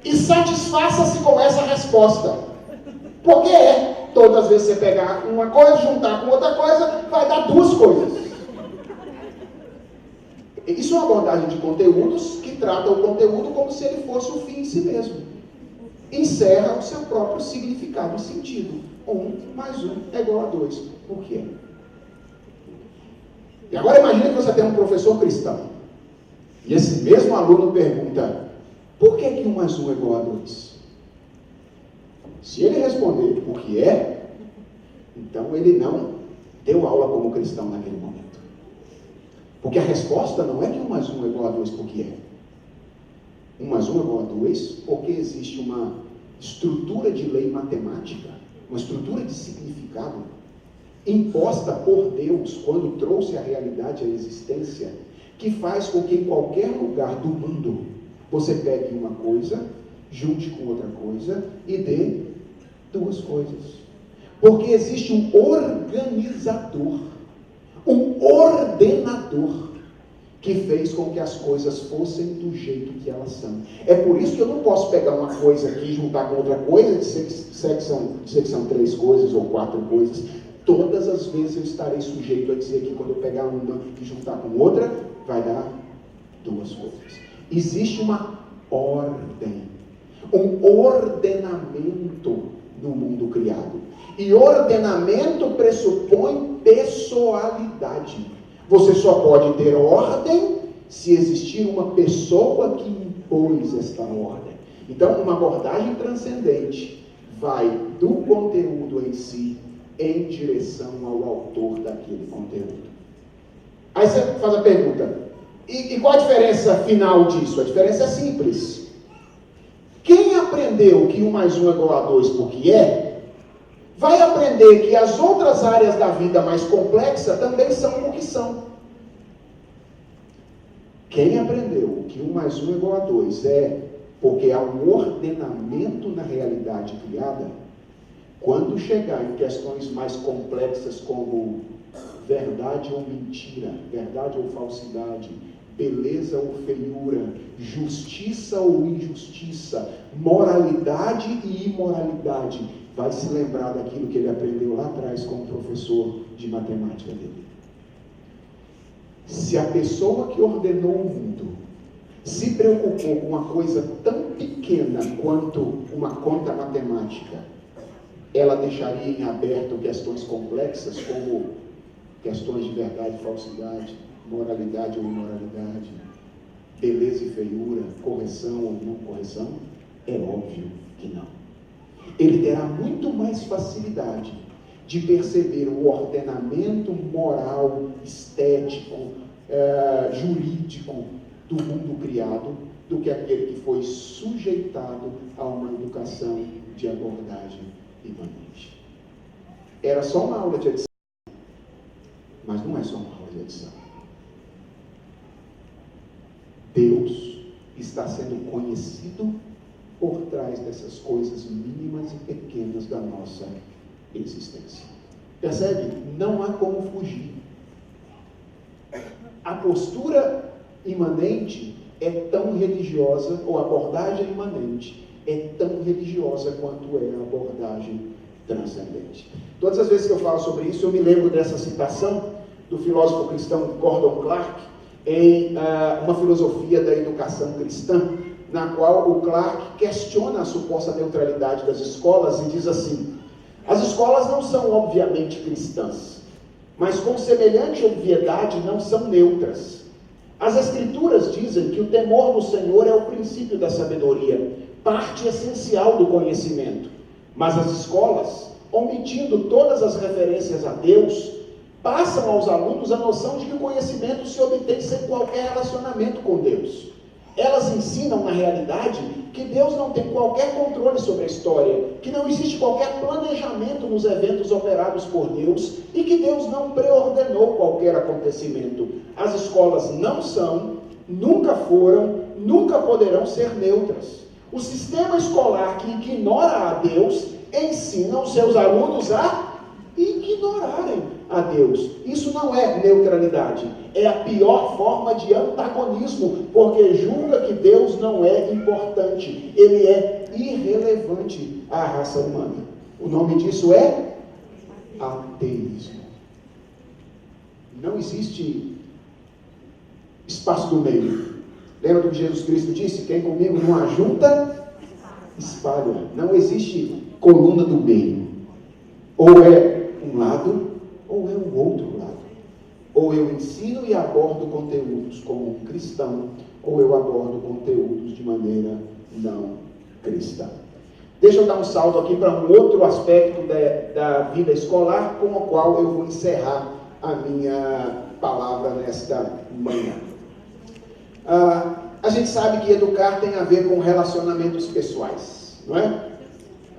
E satisfaça-se com essa resposta. Por que é? Todas as vezes você pegar uma coisa, juntar com outra coisa, vai dar duas coisas. Isso é uma abordagem de conteúdos que trata o conteúdo como se ele fosse o fim em si mesmo. Encerra o seu próprio significado e sentido. 1 mais 1 é igual a 2. Por quê? E agora imagine que você tem um professor cristão. E esse mesmo aluno pergunta: por que 1 mais 1 é igual a 2? Se ele responder o que é, então ele não deu aula como cristão naquele momento. Porque a resposta não é que 1 mais 1 é igual a 2 porque é. 1 mais 1 é igual a 2 porque existe uma estrutura de lei matemática, uma estrutura de significado imposta por Deus quando trouxe a realidade à existência, que faz com que em qualquer lugar do mundo você pegue uma coisa, junte com outra coisa e dê 2 coisas. Porque existe um organizador, um ordenador, que fez com que as coisas fossem do jeito que elas são. É por isso que eu não posso pegar uma coisa aqui e juntar com outra coisa, dizer que são 3 coisas ou 4 coisas. Todas as vezes eu estarei sujeito a dizer que quando eu pegar uma e juntar com outra, vai dar 2 coisas. Existe uma ordem, um ordenamento no mundo criado. E ordenamento pressupõe pessoalidade. Você só pode ter ordem se existir uma pessoa que impôs esta ordem. Então, uma abordagem transcendente vai do conteúdo em si em direção ao autor daquele conteúdo. Aí você faz a pergunta: e qual a diferença final disso? A diferença é simples. Quem aprendeu que 1 mais 1 é igual a 2 porque vai aprender que as outras áreas da vida mais complexa também são o que são. Quem aprendeu que 1 mais 1 é igual a 2 porque há um ordenamento na realidade criada, quando chegar em questões mais complexas como verdade ou mentira, verdade ou falsidade, beleza ou feiura, justiça ou injustiça, moralidade e imoralidade, vai se lembrar daquilo que ele aprendeu lá atrás com o professor de matemática dele. Se a pessoa que ordenou o mundo se preocupou com uma coisa tão pequena quanto uma conta matemática, ela deixaria em aberto questões complexas como questões de verdade e falsidade, moralidade ou imoralidade, beleza e feiura, correção ou não correção? É óbvio que não. Ele terá muito mais facilidade de perceber o ordenamento moral, estético, jurídico do mundo criado, do que aquele que foi sujeitado a uma educação de abordagem imanente. Era só uma aula de edição, mas não é só uma aula de edição. Deus está sendo conhecido por trás dessas coisas mínimas e pequenas da nossa existência. Percebe? Não há como fugir. A postura imanente é tão religiosa, ou a abordagem imanente é tão religiosa quanto é a abordagem transcendente. Todas as vezes que eu falo sobre isso, eu me lembro dessa citação do filósofo cristão Gordon Clark, em uma filosofia da educação cristã, na qual o Clark questiona a suposta neutralidade das escolas e diz assim: as escolas não são obviamente cristãs, mas com semelhante obviedade não são neutras. As Escrituras dizem que o temor do Senhor é o princípio da sabedoria, parte essencial do conhecimento. Mas as escolas, omitindo todas as referências a Deus, passam aos alunos a noção de que o conhecimento se obtém sem qualquer relacionamento com Deus. Elas ensinam, na realidade, que Deus não tem qualquer controle sobre a história, que não existe qualquer planejamento nos eventos operados por Deus e que Deus não preordenou qualquer acontecimento. As escolas não são, nunca foram, nunca poderão ser neutras. O sistema escolar que ignora a Deus ensina os seus alunos a ignorarem a Deus. Isso não é neutralidade, é a pior forma de antagonismo, porque julga que Deus não é importante, ele é irrelevante à raça humana. O nome disso é ateísmo. Não existe espaço do meio. Lembra do que Jesus Cristo disse? Quem comigo não ajunta, espalha. Não existe coluna do meio. Ou é um lado, ou é o outro lado. Ou eu ensino e abordo conteúdos como um cristão, ou eu abordo conteúdos de maneira não cristã. Deixa eu dar um salto aqui para um outro aspecto da vida escolar, com o qual eu vou encerrar a minha palavra nesta manhã. A gente sabe que educar tem a ver com relacionamentos pessoais, não é?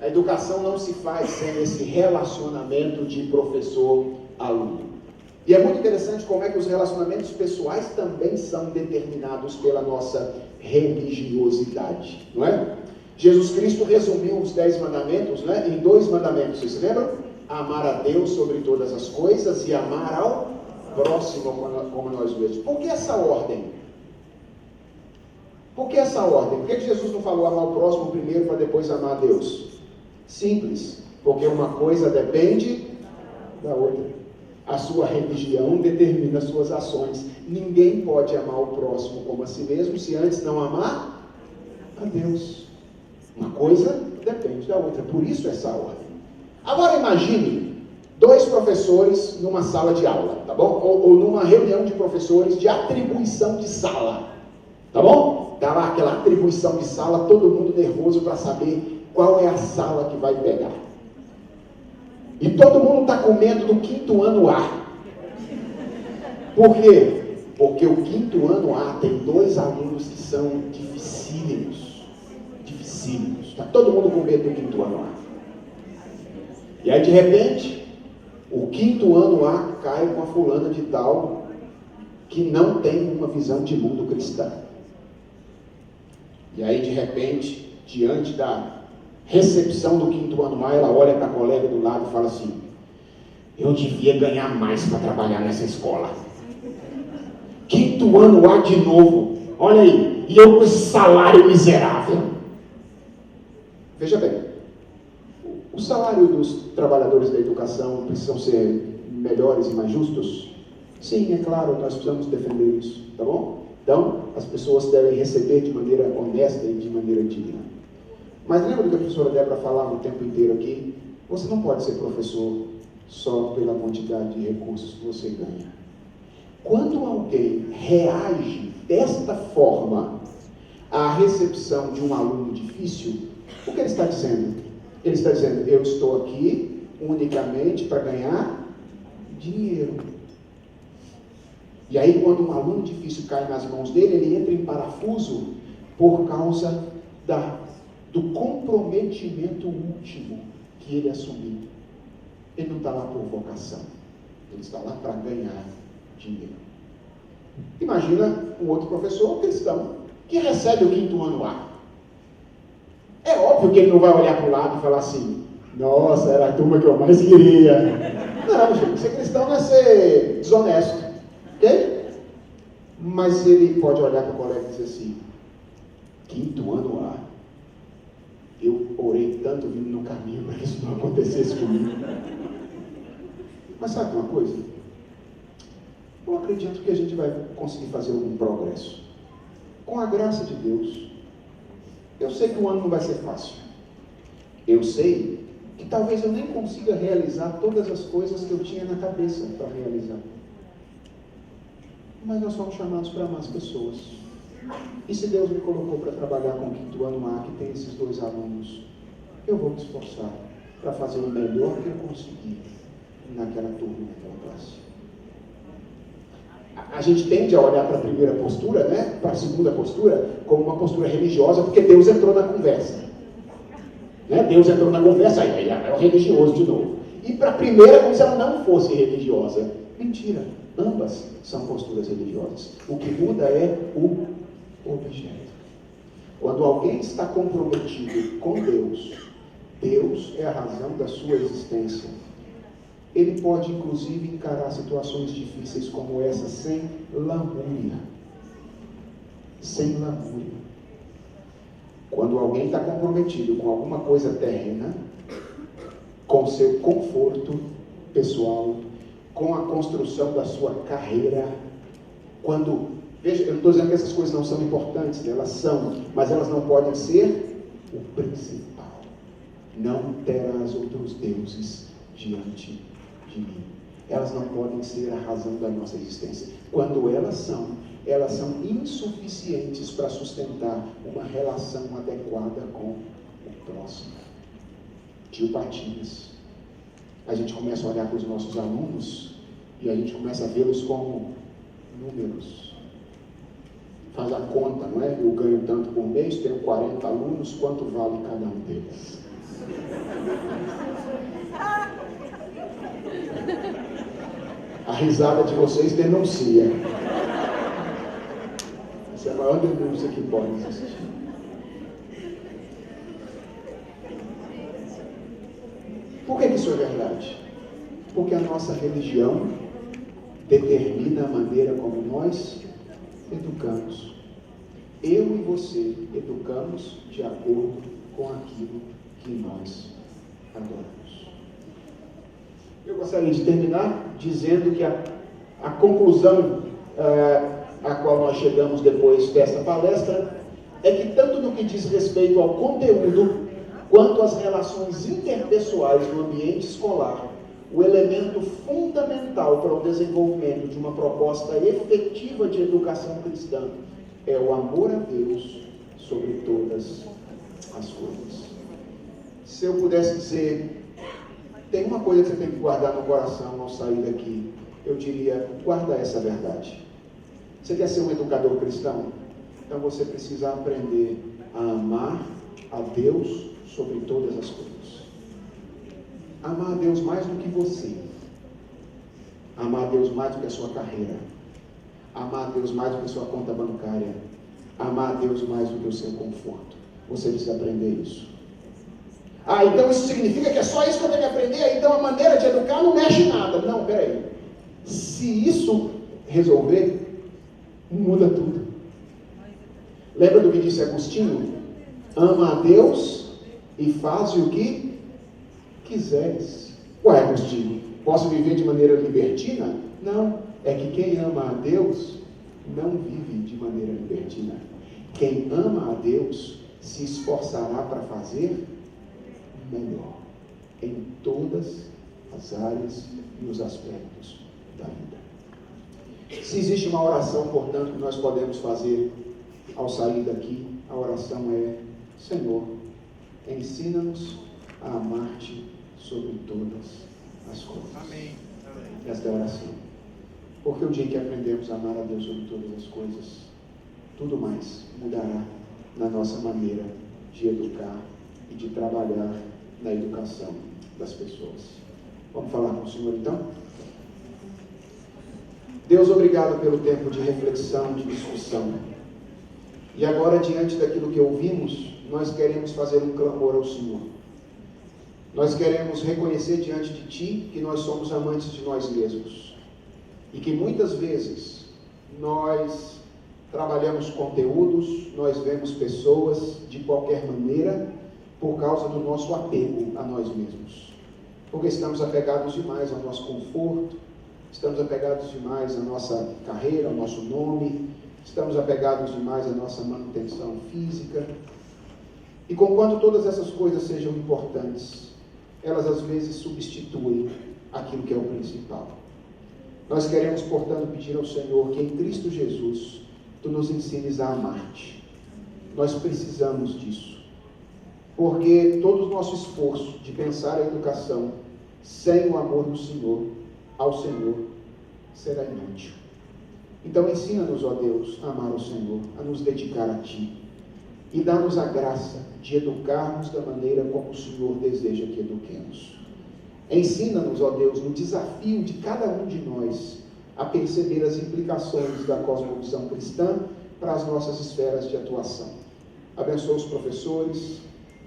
A educação não se faz sem esse relacionamento de professor-aluno. E é muito interessante como é que os relacionamentos pessoais também são determinados pela nossa religiosidade, não é? Jesus Cristo resumiu os 10 mandamentos, né, em 2 mandamentos, vocês se lembram? Amar a Deus sobre todas as coisas e amar ao próximo como nós mesmos. Por que essa ordem? Por que essa ordem? Por que Jesus não falou amar o próximo primeiro para depois amar a Deus? Simples, porque uma coisa depende da outra. A sua religião determina as suas ações. Ninguém pode amar o próximo como a si mesmo se antes não amar a Deus. Uma coisa depende da outra, por isso essa ordem. Agora imagine 2 professores numa sala de aula, tá bom? Ou numa reunião de professores de atribuição de sala, tá bom? Tá lá aquela atribuição de sala, todo mundo nervoso para saber qual é a sala que vai pegar. E todo mundo está com medo do 5º ano A. Por quê? Porque o 5º ano A tem 2 alunos que são dificílimos. Está todo mundo com medo do 5º ano A. E aí de repente, o 5º ano A cai com a fulana de tal que não tem uma visão de mundo cristã. E aí de repente, diante da recepção do 5º ano A, ela olha para a colega do lado e fala assim: eu devia ganhar mais para trabalhar nessa escola. 5º ano A de novo, olha aí, e eu com esse salário miserável. Veja bem, o salário dos trabalhadores da educação precisam ser melhores e mais justos? Sim, é claro, nós precisamos defender isso, tá bom? Então, as pessoas devem receber de maneira honesta e de maneira digna. Mas lembra do que a professora Débora falava o tempo inteiro aqui? Você não pode ser professor só pela quantidade de recursos que você ganha. Quando alguém reage desta forma à recepção de um aluno difícil, o que ele está dizendo? Ele está dizendo: eu estou aqui unicamente para ganhar dinheiro. E aí, quando um aluno difícil cai nas mãos dele, ele entra em parafuso por causa do comprometimento último que ele assumiu. Ele não está lá por vocação, ele está lá para ganhar dinheiro. Imagina um outro professor cristão que recebe o 5º ano A. É óbvio que ele não vai olhar para o lado e falar assim: nossa, era a turma que eu mais queria. Não, gente, ser cristão não é ser desonesto, ok? Mas ele pode olhar para o colega e dizer assim: 5º ano A, eu orei tanto vindo no caminho para que isso não acontecesse comigo. Mas sabe uma coisa? Eu acredito que a gente vai conseguir fazer algum progresso. Com a graça de Deus. Eu sei que o ano não vai ser fácil. Eu sei que talvez eu nem consiga realizar todas as coisas que eu tinha na cabeça para realizar. Mas nós somos chamados para amar as pessoas. E se Deus me colocou para trabalhar com o 5º ano A, que tem esses 2 alunos, eu vou me esforçar para fazer o melhor que eu conseguir naquela turma, naquela classe. A gente tende a olhar para a primeira postura, né, para a segunda postura, como uma postura religiosa, porque Deus entrou na conversa. Né? Deus entrou na conversa, aí é o religioso de novo. E para a primeira, como se ela não fosse religiosa. Mentira, ambas são posturas religiosas. O que muda é o objeto. Quando alguém está comprometido com Deus, Deus é a razão da sua existência. Ele pode, inclusive, encarar situações difíceis como essa sem lamúria. Sem lamúria. Quando alguém está comprometido com alguma coisa terrena, com seu conforto pessoal, com a construção da sua carreira, quando Veja, eu não estou dizendo que essas coisas não são importantes, elas são, mas elas não podem ser o principal. Não terás outros deuses diante de mim. Elas não podem ser a razão da nossa existência. Quando elas são insuficientes para sustentar uma relação adequada com o próximo. Tio Patinhas. A gente começa a olhar para os nossos alunos e a gente começa a vê-los como números. Faz a conta, não é? Eu ganho tanto por mês, tenho 40 alunos, quanto vale cada um deles? A risada de vocês denuncia. Essa é a maior denúncia que pode existir. Por que isso é verdade? Porque a nossa religião determina a maneira como nós educamos. Eu e você educamos de acordo com aquilo que nós adoramos. Eu gostaria de terminar dizendo que a conclusão a qual nós chegamos depois dessa palestra é que tanto no que diz respeito ao conteúdo quanto às relações interpessoais no ambiente escolar, o elemento fundamental para o desenvolvimento de uma proposta efetiva de educação cristã é o amor a Deus sobre todas as coisas. Se eu pudesse dizer, tem uma coisa que você tem que guardar no coração ao sair daqui, eu diria, guarda essa verdade. Você quer ser um educador cristão? Então você precisa aprender a amar a Deus sobre todas as coisas. Amar a Deus mais do que você. Amar a Deus mais do que a sua carreira. Amar a Deus mais do que a sua conta bancária. Amar a Deus mais do que o seu conforto. Você precisa aprender isso. Então isso significa que é só isso que eu tenho que aprender? Então a maneira de educar não mexe nada. Não, peraí. Se isso resolver, muda tudo. Lembra do que disse Agostinho? Ama a Deus e faz o que quiseres. Ué, Agostinho, posso viver de maneira libertina? Não, é que quem ama a Deus não vive de maneira libertina. Quem ama a Deus se esforçará para fazer melhor em todas as áreas e os aspectos da vida. Se existe uma oração, portanto, que nós podemos fazer ao sair daqui, a oração é: Senhor, ensina-nos a amar-te sobre todas as coisas. Amém. Esta é a oração. Porque o dia que aprendemos a amar a Deus sobre todas as coisas, tudo mais mudará na nossa maneira de educar e de trabalhar na educação das pessoas. Vamos falar com o Senhor então? Deus, obrigado pelo tempo de reflexão, de discussão. E agora, diante daquilo que ouvimos, nós queremos fazer um clamor ao Senhor. Nós queremos reconhecer diante de Ti que nós somos amantes de nós mesmos. E que muitas vezes nós trabalhamos conteúdos, nós vemos pessoas de qualquer maneira por causa do nosso apego a nós mesmos. Porque estamos apegados demais ao nosso conforto, estamos apegados demais à nossa carreira, ao nosso nome, estamos apegados demais à nossa manutenção física. E conquanto todas essas coisas sejam importantes, elas às vezes substituem aquilo que é o principal. Nós queremos, portanto, pedir ao Senhor que em Cristo Jesus Tu nos ensines a amar-te. Nós precisamos disso. Porque todo o nosso esforço de pensar a educação sem o amor do Senhor, ao Senhor, será inútil. Então ensina-nos, ó Deus, a amar o Senhor, a nos dedicar a Ti. E dá-nos a graça de educarmos da maneira como o Senhor deseja que eduquemos. Ensina-nos, ó Deus, no desafio de cada um de nós a perceber as implicações da cosmovisão cristã para as nossas esferas de atuação. Abençoa os professores,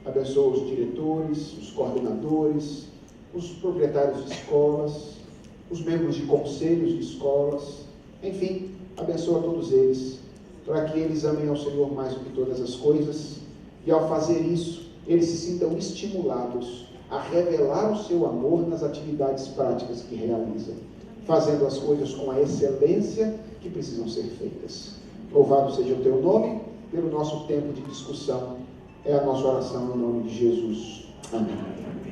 abençoa os diretores, os coordenadores, os proprietários de escolas, os membros de conselhos de escolas, enfim, abençoa todos eles, para que eles amem ao Senhor mais do que todas as coisas, e ao fazer isso, eles se sintam estimulados a revelar o seu amor nas atividades práticas que realizam, fazendo as coisas com a excelência que precisam ser feitas. Louvado seja o teu nome, pelo nosso tempo de discussão. É a nossa oração no nome de Jesus. Amém.